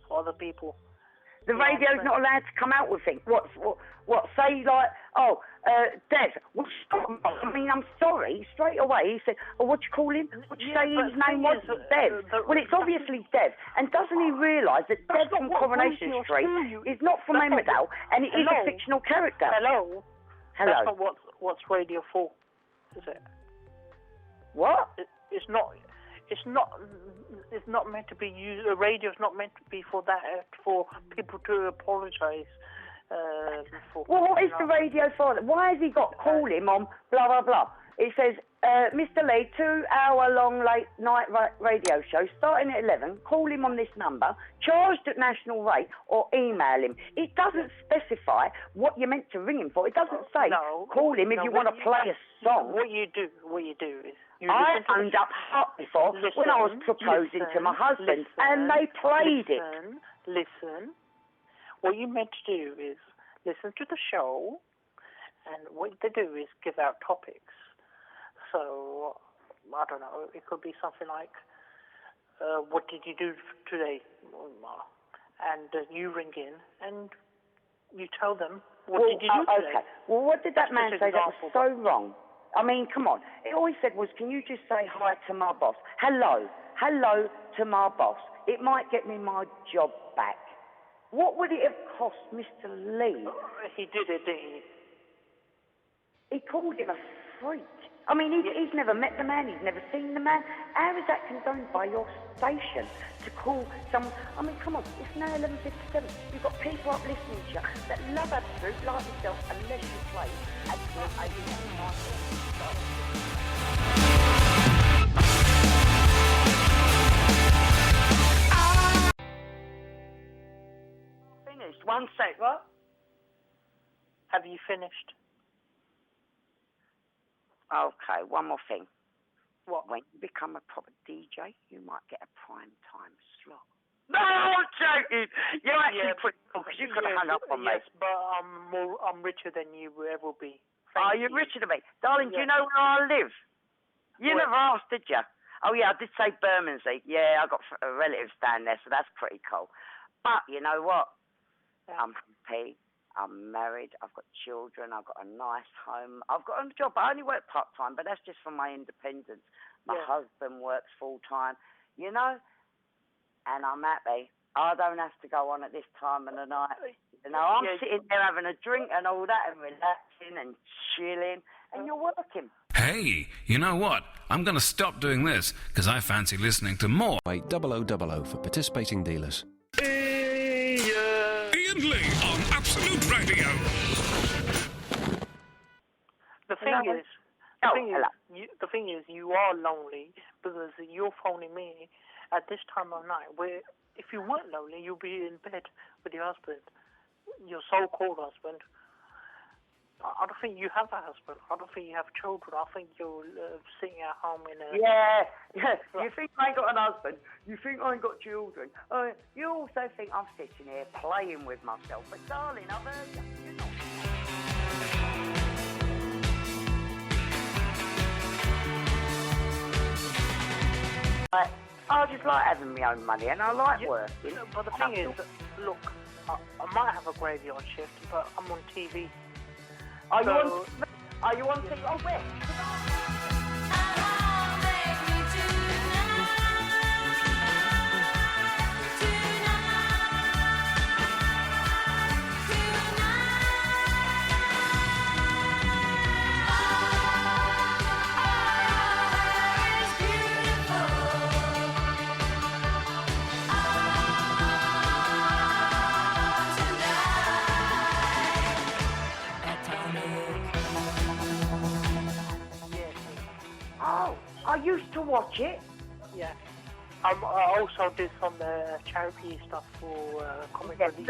for other people. The radio's not allowed to come out with things. What? Say like, Dev. Well, stop. I mean, I'm sorry. Straight away, he said, what you call him? What you say his name was? Dev. Well, it's obviously Dev. And doesn't he realise that Dev from Coronation Street is not from Emmerdale, and it is a fictional character? Hello. Hello. That's not what's radio for, is it? What? It's not. It's not meant to be used. Radio's not meant to be for that. For people to apologise. Well, what is the radio for? Why has he got call him on blah blah blah? It says, Mr. Lee, 2-hour-long late night radio show starting at 11. Call him on this number, charged at national rate, or email him. It doesn't specify what you're meant to ring him for. It doesn't say call him if you want to play a song. What you do is I phoned up hot before when I was proposing to my husband, and they played it. Listen. What you meant to do is listen to the show, and what they do is give out topics. So, I don't know, it could be something like, what did you do today? And you ring in, and you tell them, what did you do today? Okay. Well, what did that man say that was so wrong? I mean, come on. All he said was, can you just say hi to my boss? Hello to my boss. It might get me my job back. What would it have cost Mr. Lee? He did it, didn't he? He called him a freak. I mean, he's never met the man, he's never seen the man. How is that condoned by your station to call someone? I mean, come on, it's now 11:57. You've got people up listening to you that love Absolute like yourself, unless you play Absolute 89. Finished. 1 sec, what? Have you finished? Okay, one more thing. What? When you become a proper DJ, you might get a prime time slot. No, I'm joking. You're actually pretty cool because you could have hung up on me. Yes, but I'm richer than you will ever be. You're richer than me. Darling, do you know where I live? You never asked, did you? Oh, yeah, I did say Bermondsey. Yeah, I've got relatives down there, so that's pretty cool. But you know what? I'm happy. I'm married, I've got children, I've got a nice home, I've got a job. I only work part-time, but that's just for my independence. My husband works full-time, and I'm happy. I don't have to go on at this time of the night. You know, I'm sitting there having a drink and all that and relaxing and chilling, and you're working. Hey, you know what? I'm going to stop doing this because I fancy listening to more. Wait, 0000 for participating dealers. Iain Lee on Absolute Radio. The thing is, you are lonely because you're phoning me at this time of night. Where if you weren't lonely, you'd be in bed with your husband, your so-called husband. I don't think you have a husband. I don't think you have children. I think you're sitting at home in a... Yeah. You think I ain't got an husband. You think I ain't got children. You also think I'm sitting here playing with myself. But, darling, I've heard you. You're not... I just like having my own money and I like working. But the thing is, look, I might have a graveyard shift, but I'm on TV. Are you on TV? Oh, where? I used to watch it. Yeah. I also did some charity stuff for Comic Relief.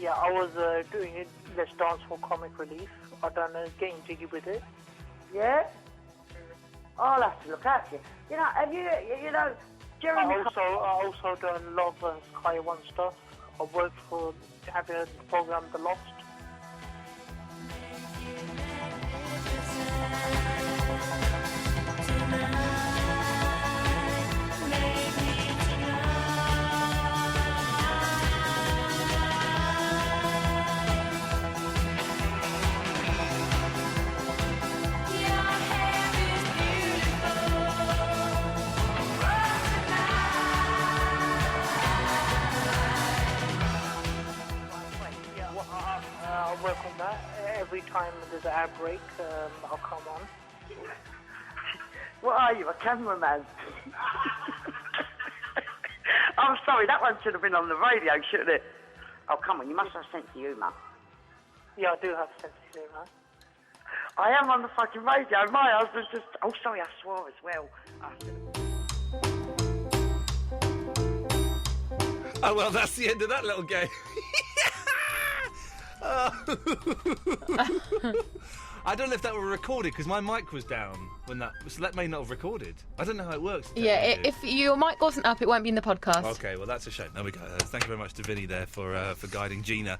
Yeah, I was doing it. Let's Dance for Comic Relief. I done Getting Jiggy with it. Yeah. I'll have to look at you. You know, have you know, Jeremy... I also done a lot of Sky One stuff. I worked for having a program, The Lost. I'll work on that. Every time there's an ad break, I'll come on. What are you, a cameraman? I'm sorry, that one should have been on the radio, shouldn't it? Oh, come on, you must have a sense of humour. Yeah, I do have a sense of humour. I am on the fucking radio. My husband's just... Oh, sorry, I swore as well. Oh, well, that's the end of that little game. I don't know if that were recorded because my mic was down when that... So that may not have recorded. I don't know how it works. Yeah, if your mic wasn't up, it won't be in the podcast. Okay, well, that's a shame. There we go. Thank you very much to Vinny there for guiding Gina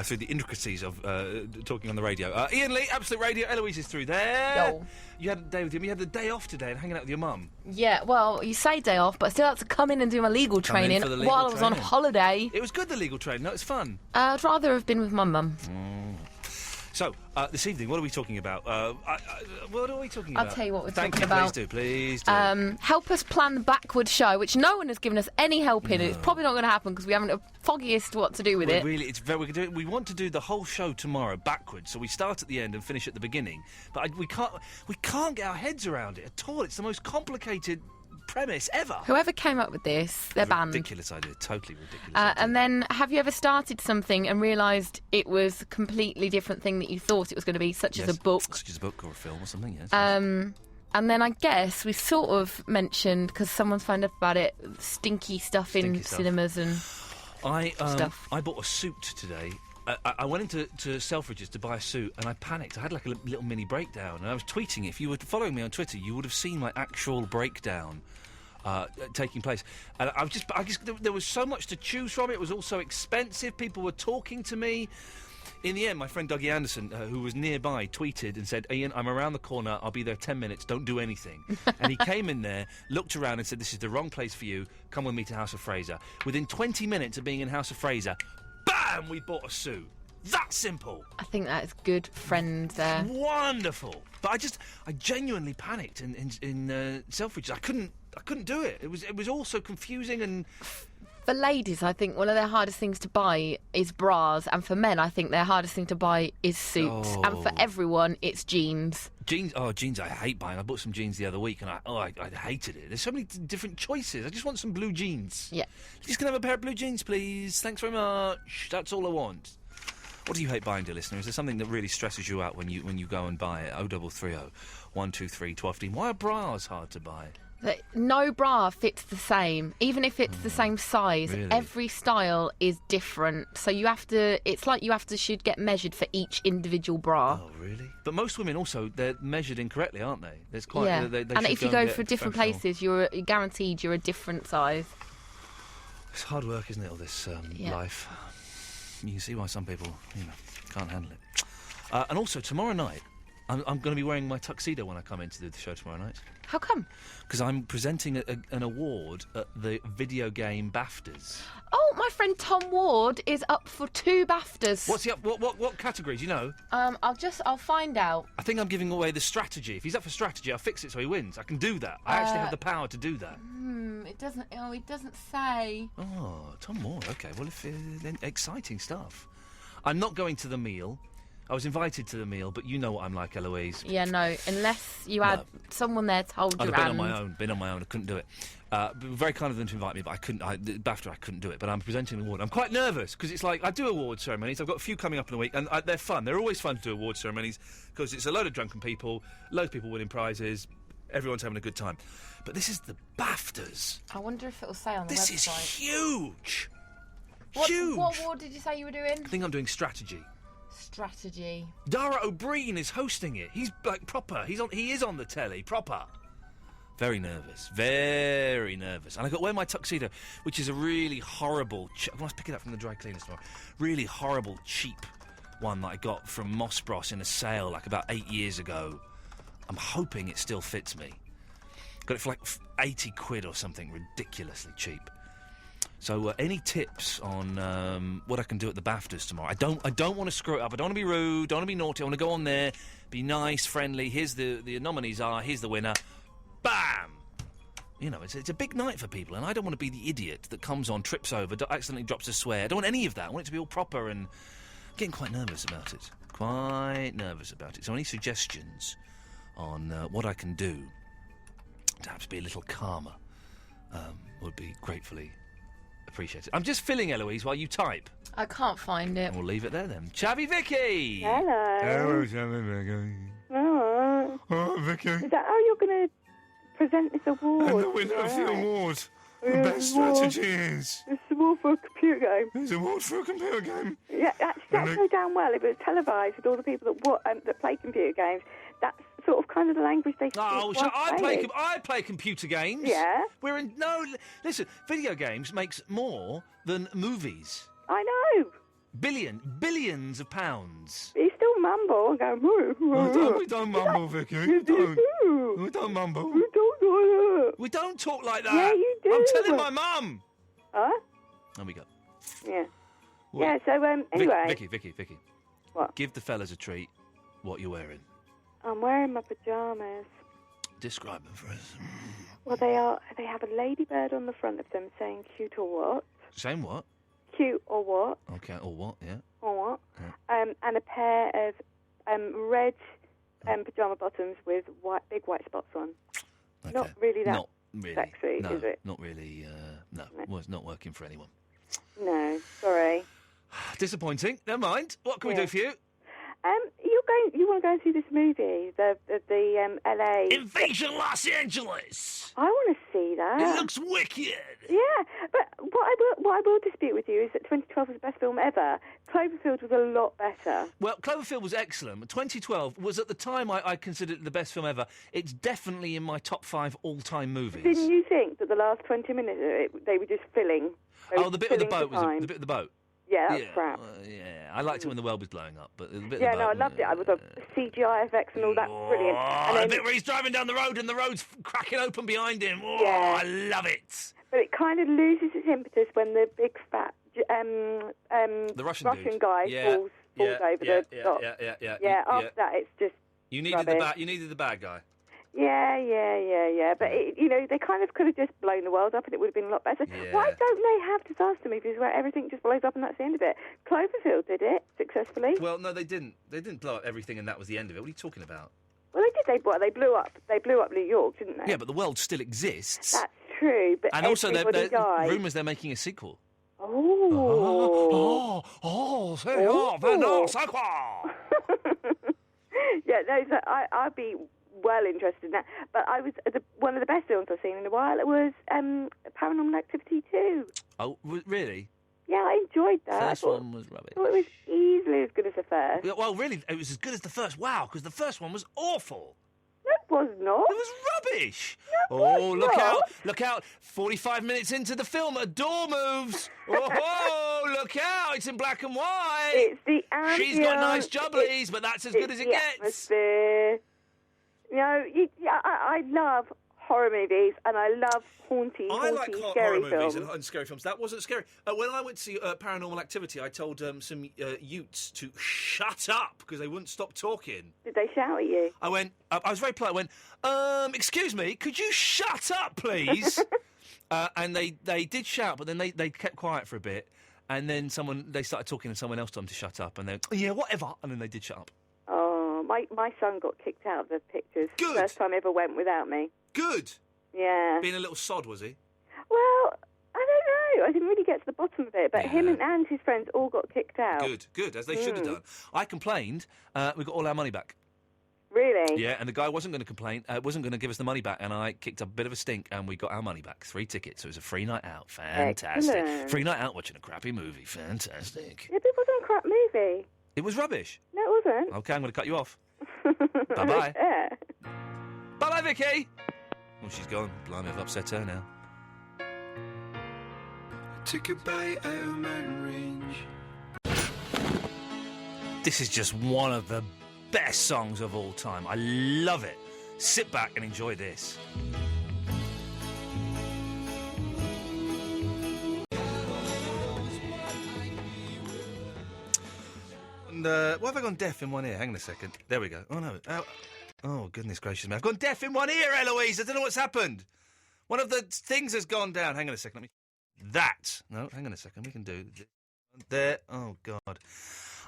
through the intricacies of talking on the radio. Iain Lee, Absolute Radio. Eloise is through there. Yo. You had a day with him. You had the day off today and hanging out with your mum. Yeah, well, you say day off, but I still had to come in and do my legal training while I was on holiday. It was good, the legal training. No, it's fun. I'd rather have been with my mum. So, this evening, what are we talking about? What are we talking about? I'll tell you what we're Thank talking you, about. Please do. Help us plan the backward show, which no one has given us any help in. It's probably not going to happen because we haven't the foggiest what to do with it. Really, we want to do the whole show tomorrow backwards, so we start at the end and finish at the beginning. But we can't get our heads around it at all. It's the most complicated premise ever. Whoever came up with this, they're banned. Ridiculous idea, totally ridiculous. And then, have you ever started something and realised it was a completely different thing that you thought it was going to be, such as a book? Such as a book or a film or something, yes. And then I guess we sort of mentioned, because someone's found out about it, stinky stuff in cinemas and stuff. I bought a suit today. I went into Selfridges to buy a suit and I panicked. I had like a little mini breakdown and I was tweeting it. If you were following me on Twitter, you would have seen my actual breakdown taking place. And I just there was so much to choose from. It was also expensive. People were talking to me. In the end, my friend Dougie Anderson, who was nearby, tweeted and said, "Iain, I'm around the corner. I'll be there 10 minutes. Don't do anything." And he came in there, looked around and said, "This is the wrong place for you. Come with me to House of Fraser." Within 20 minutes of being in House of Fraser, bam, we bought a suit. That simple. I think that is good friend there. Wonderful. But I genuinely panicked in Selfridges. I couldn't do it. It was all so confusing and For ladies, I think one of their hardest things to buy is bras, and for men, I think their hardest thing to buy is suits. And for everyone, it's jeans. Jeans I hate buying. I bought some jeans the other week and I hated it. There's so many different choices. I just want some blue jeans. Yeah. Just gonna have a pair of blue jeans, please. Thanks very much. That's all I want. What do you hate buying, dear listener? Is there something that really stresses you out when you go and buy it? 0330 123 1215. Why are bras hard to buy? No bra fits the same, even if it's the same size. Really? Every style is different, so you have to. It's like should get measured for each individual bra. Oh, really? But most women also, they're measured incorrectly, aren't they? There's quite. Yeah. They And should if you go go and for get different professional- places, you're guaranteed you're a different size. It's hard work, isn't it? All this Yeah. life. You can see why some people, can't handle it. And also tomorrow night, I'm going to be wearing my tuxedo when I come in to do the show tomorrow night. How come? Because I'm presenting an award at the video game BAFTAs. Oh, my friend Tom Ward is up for 2 BAFTAs. What's he up? What category? Do you know? I'll find out. I think I'm giving away the strategy. If he's up for strategy, I'll fix it so he wins. I can do that. I actually have the power to do that. It doesn't. Oh, it doesn't say. Oh, Tom Moore. Okay, well, then exciting stuff. I'm not going to the meal. I was invited to the meal, but you know what I'm like, Eloise. Yeah, no. Unless you had someone there to hold I'd your have hand. been on my own. I couldn't do it. Very kind of them to invite me, but I couldn't. BAFTA, I couldn't do it. But I'm presenting an award. I'm quite nervous because it's like I do award ceremonies. I've got a few coming up in a week, and they're fun. They're always fun to do award ceremonies because it's a load of drunken people, loads of people winning prizes. Everyone's having a good time. But this is the BAFTAs. I wonder if it'll say on the This website. is huge. Huge. What award did you say you were doing? I think I'm doing strategy. Strategy. Dara O'Brien is hosting it. He's like proper. He is on the telly, proper. Very nervous. Very nervous. And I got to wear my tuxedo, which is a really horrible... I must pick it up from the dry cleaners tomorrow. Really horrible, cheap one that I got from Moss Bros in a sale like about 8 years ago. I'm hoping it still fits me. Got it for like 80 quid or something ridiculously cheap. So any tips on what I can do at the BAFTAs tomorrow? I don't want to screw it up. I don't want to be rude. Don't want to be naughty. I want to go on there, be nice, friendly. Here's the nominees are. Here's the winner. Bam! You know, it's a big night for people, and I don't want to be the idiot that comes on, trips over, accidentally drops a swear. I don't want any of that. I want it to be all proper, and I'm getting quite nervous about it. So any suggestions on what I can do to perhaps be a little calmer would be gratefully appreciated. I'm just filling, Eloise, while you type. I can't find it. And we'll leave it there then. Chavvy Vicky! Hello. Hello, Chavvy Vicky. Oh. Oh, Vicky. Is that how you're going to present this award? And the winner of the award. The best strategy is... It's an award for a computer game. It's an award for a computer game. Yeah, actually, that's so damn well. If it was televised with all the people that play computer games, that's sort of kind of the language they speak. Oh, I play computer games. Yeah? Listen, video games makes more than movies. I know. Billions of pounds. You still mumble and go... We don't mumble, Vicky. We don't mumble. We don't do that. We don't talk like that. Yeah, you do. I'm telling my mum. Huh? There we go. Yeah. What? Yeah, so, anyway... Vicky. What? Give the fellas a treat. What you're wearing. I'm wearing my pyjamas. Describe them for us. Well, they have a ladybird on the front of them saying cute or what. Same what? Cute or what. Okay, or what, yeah. Or what. Yeah. And a pair of red pyjama bottoms with big white spots on. Okay. Not really that Not really. sexy, No, is it? not really, no. Well, it's not working for anyone. No, sorry. Disappointing. Never mind. What can we do for you? You want to go and see this movie, the LA... Invasion Los Angeles! I want to see that. It looks wicked! Yeah, but what I will dispute with you is that 2012 was the best film ever. Cloverfield was a lot better. Well, Cloverfield was excellent, but 2012 was at the time I considered it the best film ever. It's definitely in my top 5 all-time movies. Didn't you think that the last 20 minutes they were just filling? The bit with the boat was the bit with the boat. Yeah, that's crap. Yeah, I liked it when the world was blowing up, but the bit Yeah, of the no, boat, I loved it. I was the CGI effects and all that, brilliant. And the bit where he's driving down the road and the road's cracking open behind him. Oh, Yeah. I love it. But it kind of loses its impetus when the big fat The Russian dude. guy falls over the top. Yeah. Yeah, after that it's just You needed rubbish. the bad guy. Yeah. But, they kind of could have just blown the world up and it would have been a lot better. Yeah. Why don't they have disaster movies where everything just blows up and that's the end of it? Cloverfield did it successfully. Well, no, they didn't. They didn't blow up everything and that was the end of it. What are you talking about? Well, they did. They blew up. They blew up New York, didn't they? Yeah, but the world still exists. That's true. But and also, everybody died. rumours they're making a sequel. Oh. No, sequel. Yeah, no, so I'd be well interested in that. But one of the best films I've seen in a while was Paranormal Activity 2. Oh, really? Yeah, I enjoyed that. First one was rubbish. I thought it was easily as good as the first. Yeah, well, really, it was as good as the first. Wow, because the first one was awful. No, it was not. It was rubbish. No, Look out, look out. 45 minutes into the film, a door moves. Oh, look out. It's in black and white. It's the ambience. She's got nice jubblies, but that's as good as it gets. Atmosphere. I love horror movies and I love haunty, scary horror films. movies and scary films. That wasn't scary. When I went to see Paranormal Activity, I told some Utes to shut up because they wouldn't stop talking. Did they shout at you? I was very polite. I went, excuse me, could you shut up, please? And they did shout, but then they kept quiet for a bit. And then they started talking and someone else told them to shut up. And they went, yeah, whatever. And then they did shut up. Oh, my son got kicked out of the pictures. Good. First time he ever went without me. Good. Yeah. Being a little sod, was he? Well, I don't know. I didn't really get to the bottom of it, but him and his friends all got kicked out. Good, as they should have done. I complained. We got all our money back. Really? Yeah, and the guy wasn't going to complain, wasn't going to give us the money back, and I kicked up a bit of a stink, and we got our money back. 3 tickets, so it was a free night out. Fantastic. Excellent. Free night out watching a crappy movie. Fantastic. Yeah, but it wasn't a crap movie. It was rubbish. No, it wasn't. Okay, I'm going to cut you off. Bye-bye. Yeah. Bye-bye, Vicky. Oh, she's gone. Blimey, I've upset her now. Took a bite out of mountain range. This is just one of the best songs of all time. I love it. Sit back and enjoy this. And, why have I gone deaf in one ear? Hang on a second. There we go. Oh, no. Oh, goodness gracious me. I've gone deaf in one ear, Eloise. I don't know what's happened. One of the things has gone down. Hang on a second. No, hang on a second. We can do this. There. Oh, God.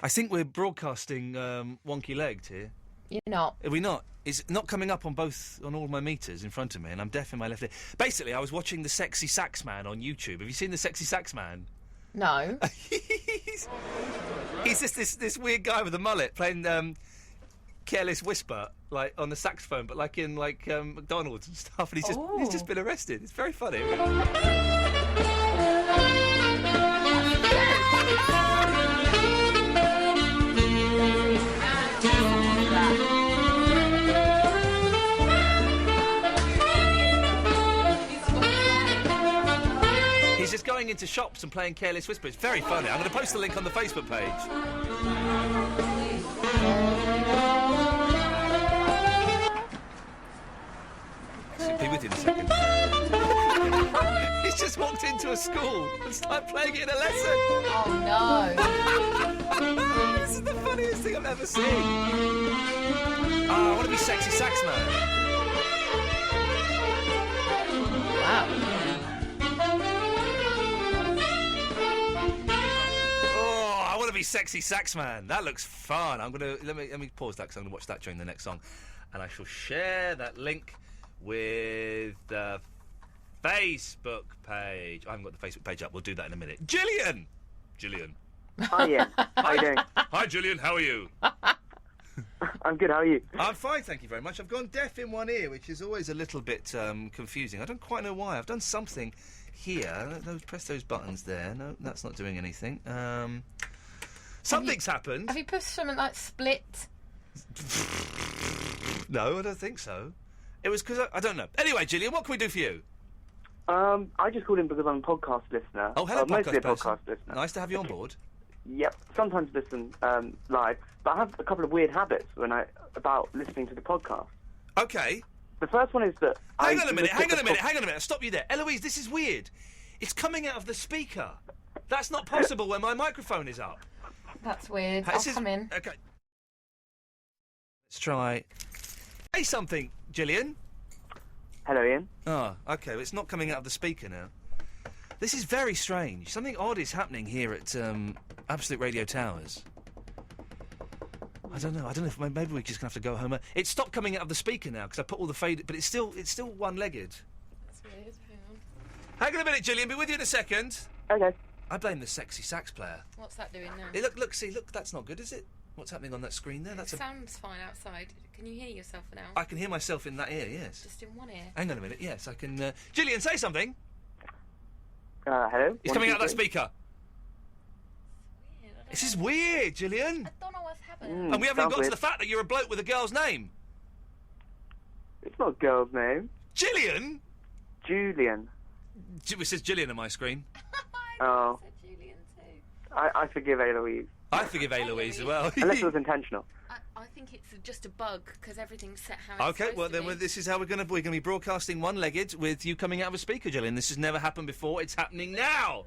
I think we're broadcasting wonky-legged here. You're not. Are we not? It's not coming up on all my meters in front of me, and I'm deaf in my left ear. Basically, I was watching the Sexy Sax Man on YouTube. Have you seen the Sexy Sax Man? No. He's just this weird guy with a mullet playing Careless Whisper, like on the saxophone, but like in McDonald's and stuff. And he's just been arrested. It's very funny. He's just going into shops and playing Careless Whisper. It's very funny. I'm going to post the link on the Facebook page. Be with you in a second. He's just walked into a school and started playing it in a lesson. Oh, no. This is the funniest thing I've ever seen. I want to be Sexy Sax Man. Wow. I want to be Sexy Sax Man. That looks fun. Let me pause that because I'm going to watch that during the next song, and I shall share that link with the Facebook page. I haven't got the Facebook page up. We'll do that in a minute. Gillian. Hi, Ian. How you doing? Hi, Gillian. How are you? I'm good. How are you? I'm fine, thank you very much. I've gone deaf in one ear, which is always a little bit confusing. I don't quite know why. I've done something here. Press those buttons there. No, that's not doing anything. Something's happened. Have you pushed something like split? No, I don't think so. It was because I don't know. Anyway, Gillian, what can we do for you? I just called in because I'm a podcast listener. Oh, hello, mostly a person. podcast listener. Nice to have you on board. Yep. Sometimes listen live, but I have a couple of weird habits about listening to the podcast. Okay. The first one is that Hang on a minute. Stop you there. Eloise, this is weird. It's coming out of the speaker. That's not possible when my microphone is up. That's weird. I'll come in. Okay. Let's try. Say something, Gillian. Hello, Ian. Oh, OK. Well, it's not coming out of the speaker now. This is very strange. Something odd is happening here at Absolute Radio Towers. I don't know if maybe we're just going to have to go home. It stopped coming out of the speaker now because I put all the fade... But it's still one-legged. That's weird. Hang on. Hang on a minute, Gillian. Be with you in a second. Okay. I blame the sexy sax player. What's that doing now? Hey, look, that's not good, is it? What's happening on that screen there? It sounds fine outside. Can you hear yourself now? I can hear myself in that ear, yes. Just in one ear. Hang on a minute, yes, I can... Gillian, say something. Hello? It's coming out of that speaker. This is weird, Gillian. I don't know what's happening. And we haven't got to the fact that you're a bloke with a girl's name. It's not a girl's name. Gillian? Julian. It says Gillian on my screen. Oh. I said Julian too. I forgive Eloise. I forgive Eloise as well. Unless it was intentional. I think it's just a bug because everything's set how it's Okay, supposed well to then be. this is how we're going to be broadcasting one-legged with you coming out of a speaker, Gillian. This has never happened before. It's happening now.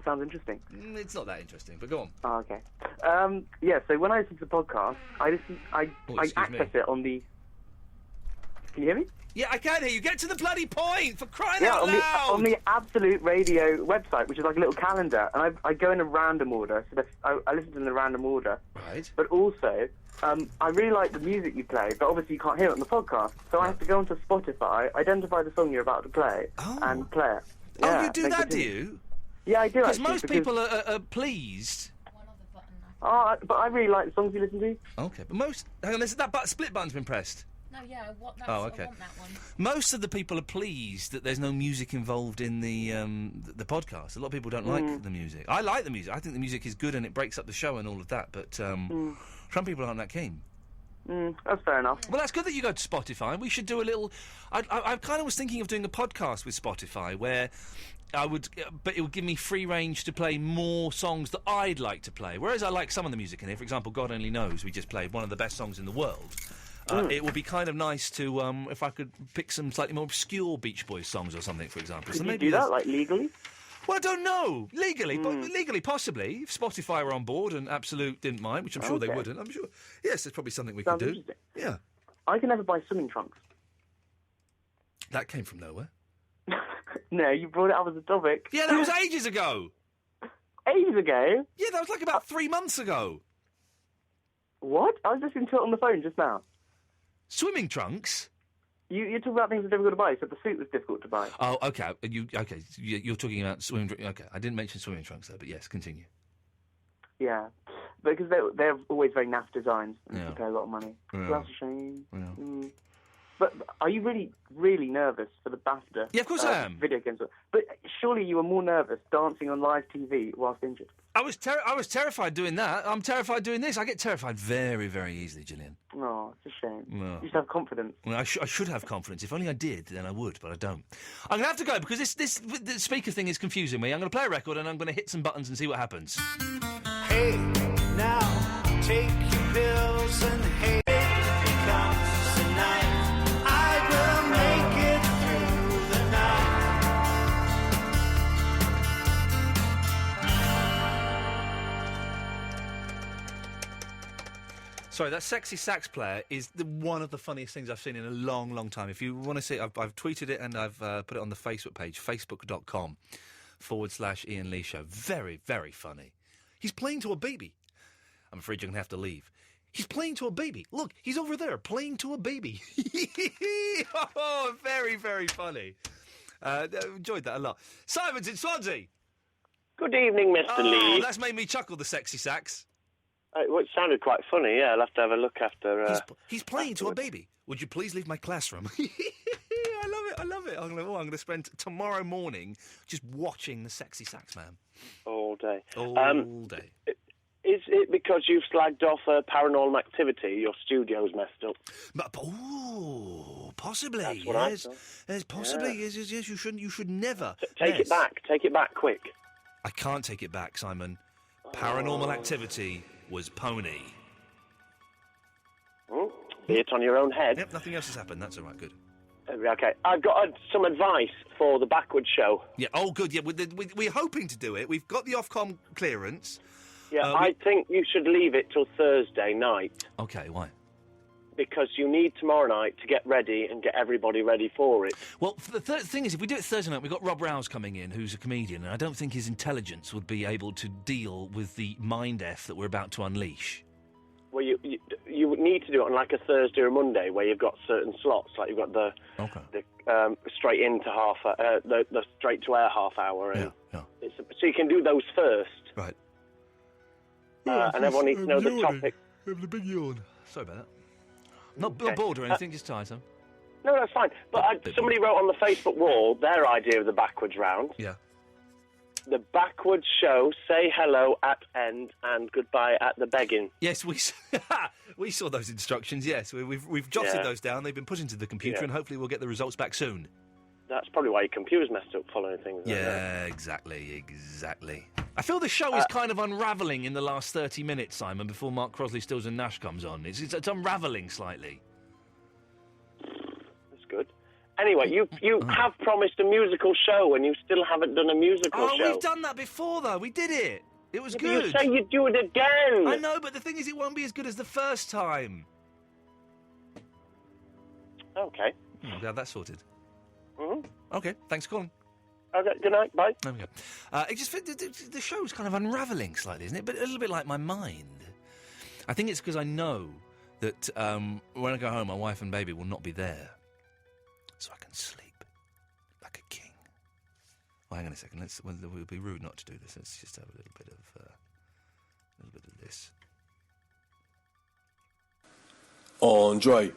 Sounds interesting. It's not that interesting, but go on. Oh, okay. Yeah, so when I listen to the podcast, I access it on the... Can you hear me? Yeah, I can hear you. Get to the bloody point, for crying out loud! On the Absolute Radio website, which is like a little calendar, and I go in a random order, so I listen to them in a random order. Right. But also, I really like the music you play, but obviously you can't hear it on the podcast, so I have to go onto Spotify, identify the song you're about to play, and play it. Oh, you do that, do you? Yeah, I do, actually. Because most people are pleased. Oh, but I really like the songs you listen to. Okay, but most... Hang on, that split button's been pressed. No, yeah, I want that. Oh, okay. I want that one. Most of the people are pleased that there's no music involved in the podcast. A lot of people don't like the music. I like the music. I think the music is good and it breaks up the show and all of that, but some people aren't that keen. That's fair enough. Well, that's good that you go to Spotify. We should do a little... I kind of was thinking of doing a podcast with Spotify where I would... but it would give me free range to play more songs that I'd like to play. Whereas I like some of the music in here. For example, God Only Knows, we just played one of the best songs in the world. It would be kind of nice to, if I could pick some slightly more obscure Beach Boys songs or something, for example. Could you do that, like, legally? Well, I don't know. Legally, but legally, possibly. If Spotify were on board and Absolute didn't mind, which I'm sure they wouldn't, I'm sure... Yes, there's probably something we could do. Yeah. I can never buy swimming trunks. That came from nowhere. No, you brought it up as a topic. Yeah, that was ages ago. Ages ago? Yeah, that was like about 3 months ago. What? I was listening to it on the phone just now. Swimming trunks? You're talking about things that are difficult to buy, so the suit was difficult to buy. Oh, okay. You're talking about swimming trunks. Okay, I didn't mention swimming trunks, though, but yes, continue. Yeah. Because they're always very naff designs, and you pay a lot of money. Yeah. So that's a shame. Yeah. But are you really, really nervous for the BAFTA? Yeah, of course I am. Video games. But surely you were more nervous dancing on live TV whilst injured. I was terrified doing that. I'm terrified doing this. I get terrified very, very easily, Gillian. No, it's a shame. No. You should have confidence. Well, I should have confidence. If only I did, then I would, but I don't. I'm going to have to go because this speaker thing is confusing me. I'm going to play a record and I'm going to hit some buttons and see what happens. Hey, now take your pills and hey, because tonight I will make it through the night. Sorry, that sexy sax player is one of the funniest things I've seen in a long, long time. If you want to see it, I've tweeted it and I've put it on the Facebook page, facebook.com/Iain Lee Show. Very, very funny. He's playing to a baby. I'm afraid you're going to have to leave. He's playing to a baby. Look, he's over there playing to a baby. Oh, very, very funny. Enjoyed that a lot. Simon's in Swansea. Good evening, Mr. Lee. That's made me chuckle, the sexy sax. Well, it sounded quite funny, yeah. I'll have to have a look after... He's playing to a baby. Would you please leave my classroom? I love it. I'm going to spend tomorrow morning just watching the sexy sax man. All day. All day. Is it because you've slagged off Paranormal Activity, your studio's messed up? Possibly. That's what yes. I thought. Yes, possibly. Yeah. Yes, you should never. Take it back. Take it back quick. I can't take it back, Simon. Paranormal Activity was pony. Be it on your own head. Yep, nothing else has happened. That's all right, good. Okay. I've got some advice for the Backward Show. Yeah, good. Yeah, we're hoping to do it. We've got the Ofcom clearance. Yeah, I think you should leave it till Thursday night. Okay, why? because you need tomorrow night to get ready and get everybody ready for it. Well, the thing is, if we do it Thursday night, we've got Rob Rouse coming in, who's a comedian, and I don't think his intelligence would be able to deal with the mind F that we're about to unleash. Well, you would need to do it on like a Thursday or Monday where you've got certain slots, like you've got the straight into the straight to air half hour. And so you can do those first. Right. And everyone needs to know the topic. Having a big yawn. Sorry about that. Not bored or anything, just tiresome. No, that's fine. But somebody wrote on the Facebook wall their idea of the backwards round. Yeah. The backwards show, say hello at end and goodbye at the begging. Yes, we saw those instructions, yes. We've jotted those down. They've been put into the computer, and hopefully we'll get the results back soon. That's probably why your computer's messed up following things. Yeah, exactly. I feel the show is kind of unravelling in the last 30 minutes, Simon, before Mark Crosley, Stills and Nash comes on. It's unravelling slightly. That's good. Anyway, you have promised a musical show and you still haven't done a musical show. Oh, we've done that before, though. We did it. It was good. You say you'd do it again. I know, but the thing is, it won't be as good as the first time. Okay. I'll have that sorted. Mm-hmm. Okay, thanks for calling. Okay, good night, bye. There we go. The show's kind of unravelling slightly, isn't it? But a little bit like my mind. I think it's because I know that when I go home, my wife and baby will not be there. So I can sleep like a king. Well, hang on a second. It would be rude not to do this. Let's just have a little bit of this. Andre.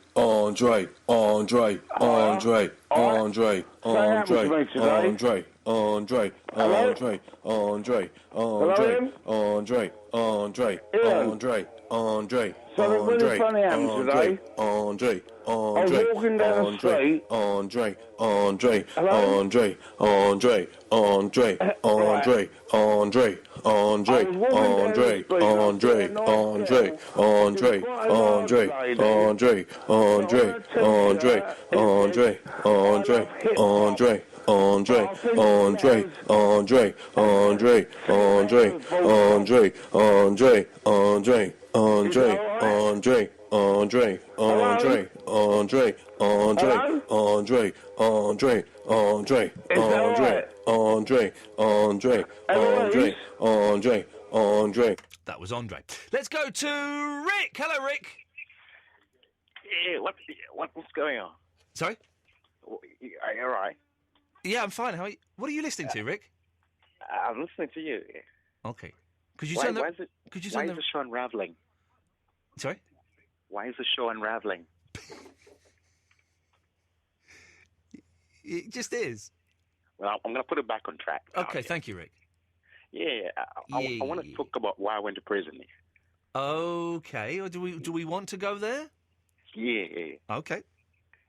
Something really funny happened today. I was walking down the street. Andre. That was Andre. Let's go to Rick. Hello, Rick. Yeah, what's going on? Sorry? Are you all right? Yeah, I'm fine. How are you? What are you listening to, Rick? I'm listening to you. Okay. Could you why turn the... is the show unraveling? Sorry? Why is the show unraveling? It just is. Well, I'm going to put it back on track. Okay, thank you, Rick. Yeah, I want to talk about why I went to prison. Okay, or do we want to go there? Yeah. Okay.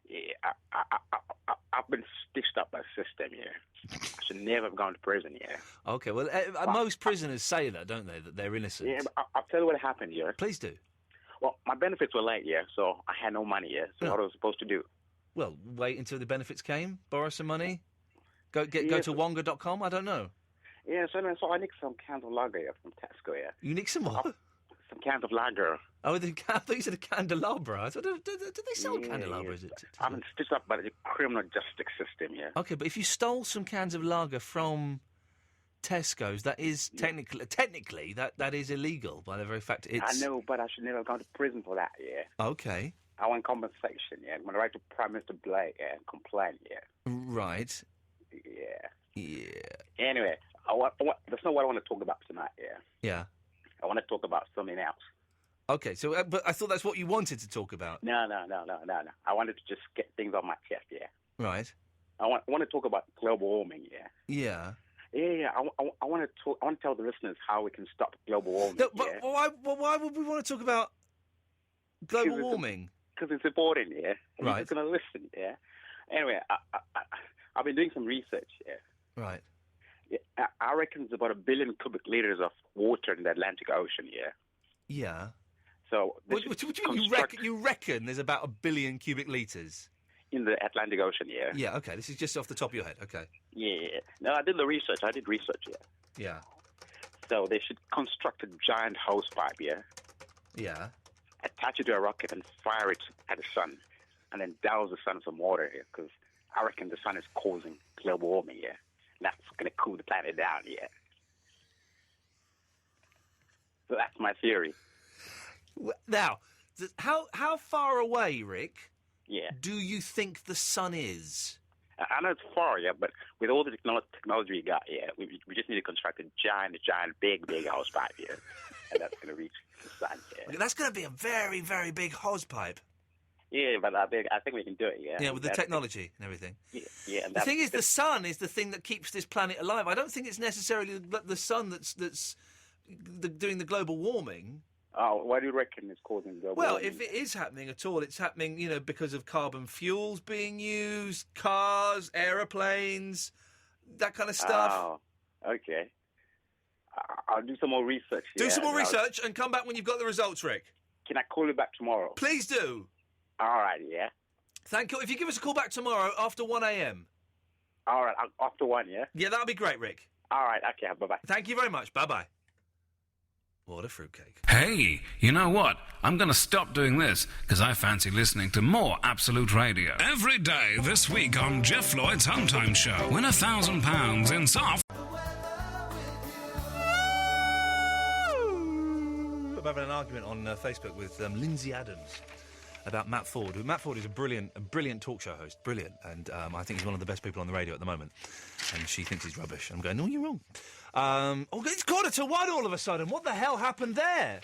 Yeah, I've been stitched up by the system, yeah. I should never have gone to prison, yeah. Okay, well, most prisoners say that, don't they, that they're innocent? Yeah, but I'll tell you what happened, yeah. Please do. Well, my benefits were late, yeah, so I had no money, yeah. So what was I supposed to do? Well, wait until the benefits came, borrow some money, go to wonga.com, I don't know. Yeah, so I nicked some cans of lager here from Tesco, yeah. You nicked some what? Some cans of lager. Oh, I thought you said a candelabra. Do they sell candelabras? Yeah. I've been stitched up by the criminal justice system, yeah. Okay, but if you stole some cans of lager from Tesco's, that is technically that is illegal by the very fact it's... I know, but I should never have gone to prison for that, yeah. Okay. I want compensation, yeah. I'm going to write to Prime Minister Blake and complain, yeah. Right. Yeah. Anyway, that's not what I want to talk about tonight, yeah. Yeah. I want to talk about something else. Okay, so but I thought that's what you wanted to talk about. No. I wanted to just get things on my chest, yeah. Right. I want to talk about global warming, yeah. Yeah. Yeah. I want to tell the listeners how we can stop global warming. No, but why would we want to talk about global warming? Because it's important, yeah. And Right. you're just going to listen, yeah. Anyway, I've been doing some research, yeah. Right. Yeah, I reckon there's about 1 billion cubic liters of water in the Atlantic Ocean, yeah. Yeah. So What do you mean you reckon there's about 1 billion cubic litres? In the Atlantic Ocean, yeah. Yeah, okay. This is just off the top of your head, okay. Yeah. No, I did the research. I did research, yeah. Yeah. So they should construct a giant hose pipe, yeah. Yeah. attach it to a rocket and fire it at the sun, and then douse the sun with some water here, because I reckon the sun is causing global warming, yeah. That's going to cool the planet down, yeah. So that's my theory. Now, how far away, Rick, Yeah. do you think the sun is? I know it's far, yeah, but with all the technology we got, yeah, we just need to construct a giant, big house pipe here, and that's going to reach the sun, yeah. That's going to be a very, very big hosepipe. Yeah, but I think we can do it, yeah. Yeah, with the technology and everything. Yeah. The thing is, the sun is the thing that keeps this planet alive. I don't think it's necessarily the sun that's doing the global warming. Oh, why do you reckon it's causing global warming? Well, if it is happening at all, it's happening, because of carbon fuels being used, cars, aeroplanes, that kind of stuff. Oh, okay. I'll do some more research. Do some more research and come back when you've got the results, Rick. Can I call you back tomorrow? Please do. All right, yeah. Thank you. If you give us a call back tomorrow after 1 a.m. All right, after 1, yeah? Yeah, that'll be great, Rick. All right, okay, bye-bye. Thank you very much. Bye-bye. What a fruitcake. Hey, you know what? I'm going to stop doing this because I fancy listening to more Absolute Radio. Every day this week on Jeff Lloyd's Home Time Show. Win £1,000 in soft. I'm having an argument on Facebook with Lindsay Adams about Matt Ford. Matt Ford is a brilliant talk show host. Brilliant. And I think he's one of the best people on the radio at the moment. And she thinks he's rubbish. I'm going, no, you're wrong. It's 1:45 all of a sudden. What the hell happened there?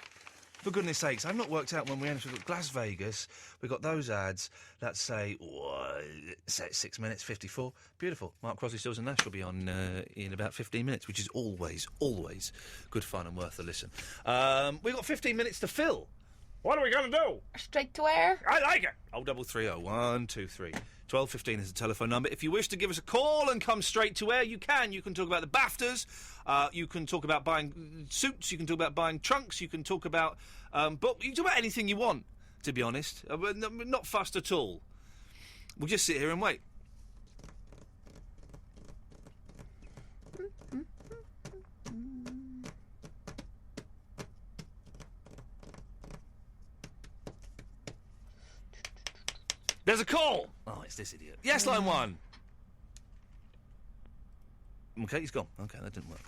For goodness sakes, I've not worked out when we entered Las Vegas. We got those ads that say 6 minutes 54. Beautiful. Mark Crosby, Stills and Nash will be on in about 15 minutes, which is always good fun and worth a listen. We've got 15 minutes to fill. What are we going to do? Straight to air. I like it. 0330 123 1215 is the telephone number. If you wish to give us a call and come straight to air, you can. You can talk about the BAFTAs. You can talk about buying suits. You can talk about buying trunks. You can talk about you can talk about anything you want, to be honest. We're not fussed at all. We'll just sit here and wait. There's a call! Oh, it's this idiot. Yes, line 1. OK, he's gone. OK, that didn't work.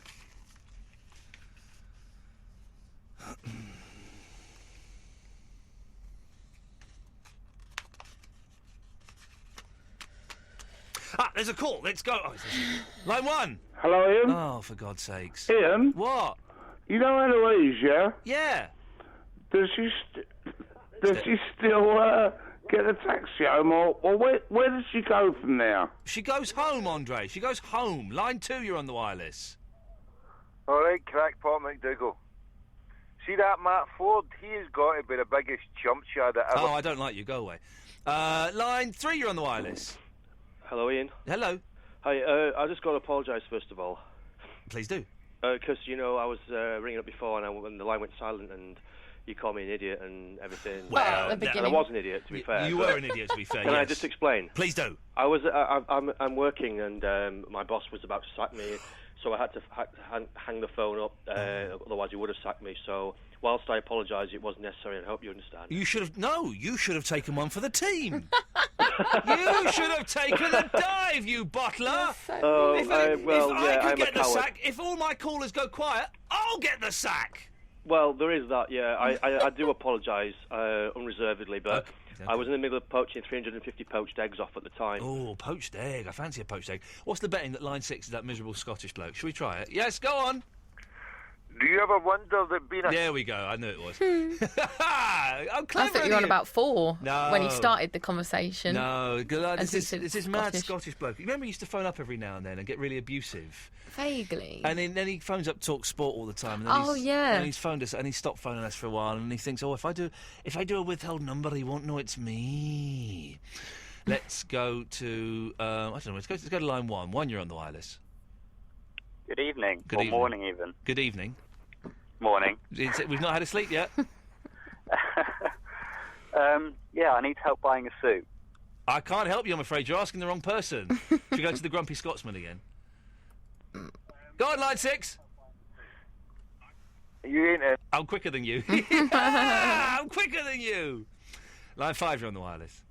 There's a call. Let's go. Oh, line 1. Hello, Ian. Oh, for God's sakes. Ian? What? You know Eloise, yeah? Yeah. Does she still get a taxi home, or where does she go from there? She goes home, Andre. She goes home. Line 2, you're on the wireless. All right, crackpot McDougall. See that Matt Ford? He's got to be the biggest chump shad that ever... Oh, I don't like you. Go away. Line 3, you're on the wireless. Hello, Ian. Hello. Hi, I just got to apologise, first of all. Please do. Because, I was ringing up before and the line went silent and you called me an idiot and everything. Well, at the beginning. And I was an idiot, to be fair. You were an idiot, to be fair, Can I just explain? Please do. I'm working and my boss was about to sack me, so I had to hang the phone up, otherwise he would have sacked me, so... Whilst I apologise, it wasn't necessary, and I hope you understand. You should have taken one for the team. You should have taken a dive, you butler. If I could get the sack, if all my callers go quiet, I'll get the sack. Well, there is that, yeah. I do apologise unreservedly, but I was in the middle of poaching 350 poached eggs off at the time. Oh, poached egg. I fancy a poached egg. What's the betting that line 6 is that miserable Scottish bloke? Shall we try it? Yes, go on. Do you ever wonder that being a... There we go, I knew it was. I'm clever. I thought you were on about 4 No. when you started the conversation. No, this is mad Scottish bloke. You remember he used to phone up every now and then and get really abusive? Vaguely. And then he phones up Talk Sport all the time. And then And he's phoned us, and he stopped phoning us for a while, and he thinks, if I do a withheld number, he won't know it's me. Let's go to, I don't know, let's go to line 1. 1, you're on the wireless. Good evening. Good evening. Morning, even. Good evening. Morning. We've not had a sleep yet. I need help buying a suit. I can't help you, I'm afraid. You're asking the wrong person. Should we go to the Grumpy Scotsman again? Go on, line 6. You ain't it. I'm quicker than you. I'm quicker than you. Line 5, you're on the wireless.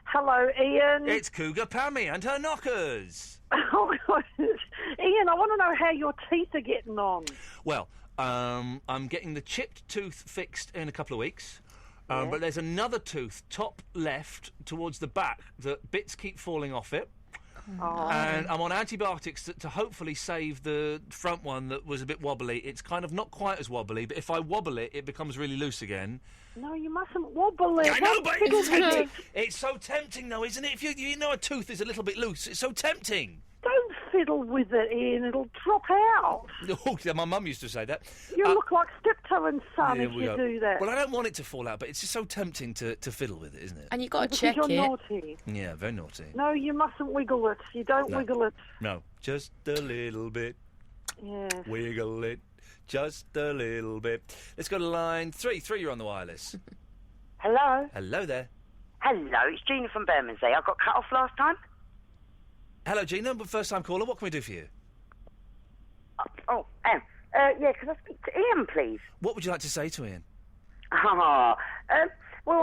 Hello, Ian. It's Cougar Pammy and her knockers. Oh, God. Ian, I want to know how your teeth are getting on. Well, I'm getting the chipped tooth fixed in a couple of weeks. But there's another tooth, top left, towards the back, that bits keep falling off it. Oh. And I'm on antibiotics to hopefully save the front one that was a bit wobbly. It's kind of not quite as wobbly, but if I wobble it, it becomes really loose again. No, you mustn't wobble it. I know, but Fiddle it's with tempting. it. It's so tempting, though, isn't it? If you know a tooth is a little bit loose, it's so tempting. Don't fiddle with it, Ian. It'll drop out. Oh, yeah, my mum used to say that. You look like Steptoe and Son Here if we you go. do that. Well, I don't want it to fall out, but it's just so tempting to fiddle with it, isn't it? And you've got to Because check you're it. naughty. Yeah, very naughty. No, you mustn't wiggle it. You don't No. wiggle it. No, just a little bit. Yeah. Wiggle it, just a little bit. Let's go to line 3. 3, you're on the wireless. Hello? Hello there. Hello, it's Gina from Bermondsey. I got cut off last time. Hello, Gina, but first-time caller. What can we do for you? Yeah, can I speak to Ian, please? What would you like to say to Ian? Well,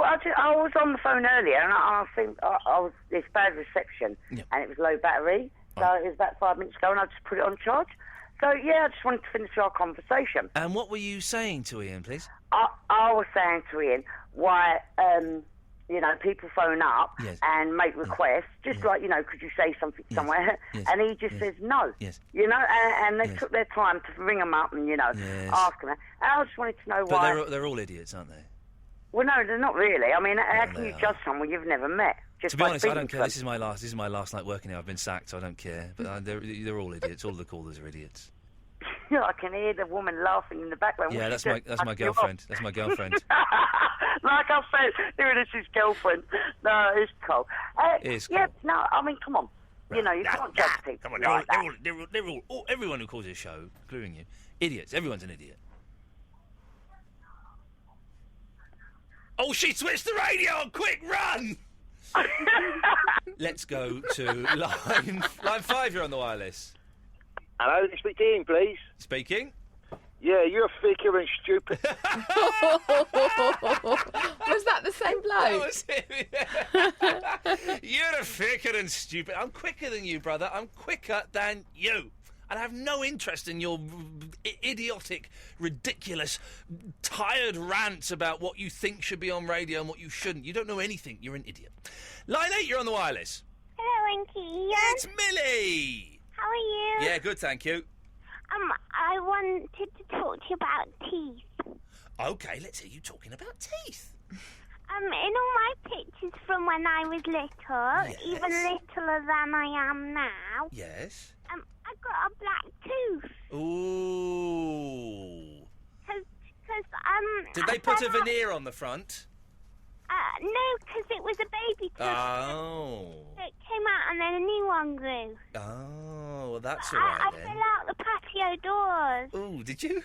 I was on the phone earlier, and I think I was it's bad reception, and it was low battery, so it was about 5 minutes ago, and I just put it on charge. So, yeah, I just wanted to finish our conversation. And what were you saying to Ian, please? I was saying to Ian why, people phone up and make requests, just like, could you say something somewhere? Yes. And he just says no. Yes. And they took their time to ring him up and, ask him. And I just wanted to know But why. they're all idiots, aren't they? Well, no, they're not really. I mean, how can you judge someone you've never met? Just To be by honest, I speaking don't to care. them? This is my last night working here. I've been sacked, so I don't care. But they're all idiots. All the callers are idiots. I can hear the woman laughing in the background. Yeah, What's that's she my doing? girlfriend. That's my girlfriend. Like I said, here it is, his girlfriend. No, it's cool. It's yeah, no, I mean, come on. You can't judge people Come on, like that. they're all everyone who calls this show, including you, idiots. Everyone's an idiot. Oh, she switched the radio on! Quick, run! Let's go to line 5. You're on the wireless. Hello, can I speak to Ian, please? Speaking. Yeah, you're thicker and stupid. Was that the same bloke? That was him, yeah. You're a faker and stupid. I'm quicker than you, brother. I'm quicker than you. And I have no interest in your idiotic, ridiculous, tired rants about what you think should be on radio and what you shouldn't. You don't know anything. You're an idiot. Line 8, you're on the wireless. Hello, Auntie Ian. It's Millie. How are you? Yeah, good, thank you. I wanted to talk to you about teeth. Okay, let's hear you talking about teeth. In all my pictures from when I was little, even littler than I am now. Yes. I got a black tooth. Ooh. Cause Did they put a veneer on the front? No, because it was a baby tooth. Oh. It came out and then a new one grew. Oh, well, that's all right I then. fell out the patio doors. Oh, did you?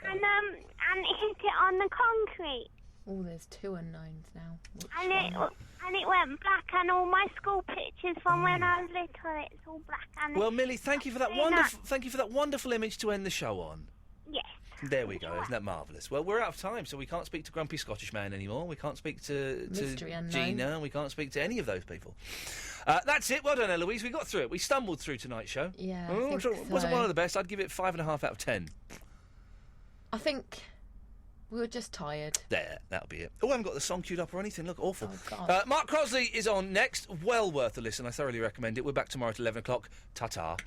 And hit it on the concrete. Oh, there's 2 unknowns now. And it went black, and all my school pictures from when I was little, it's all black. And Well, Millie, thank you for that wonderful image to end the show on. Yes. There we go. Isn't that marvellous? Well, we're out of time, so we can't speak to Grumpy Scottish Man anymore. We can't speak to Mystery Unknown. Gina, and we can't speak to any of those people. That's it. Well done, Eloise. We got through it. We stumbled through tonight's show. Yeah, Oh, I think it wasn't so. one of the best. I'd give it 5.5 out of 10. I think we were just tired. There, that'll be it. Oh, I haven't got the song queued up or anything. Look, awful. Oh, God. Mark Crosley is on next. Well worth a listen. I thoroughly recommend it. We're back tomorrow at 11 o'clock. Ta-ta.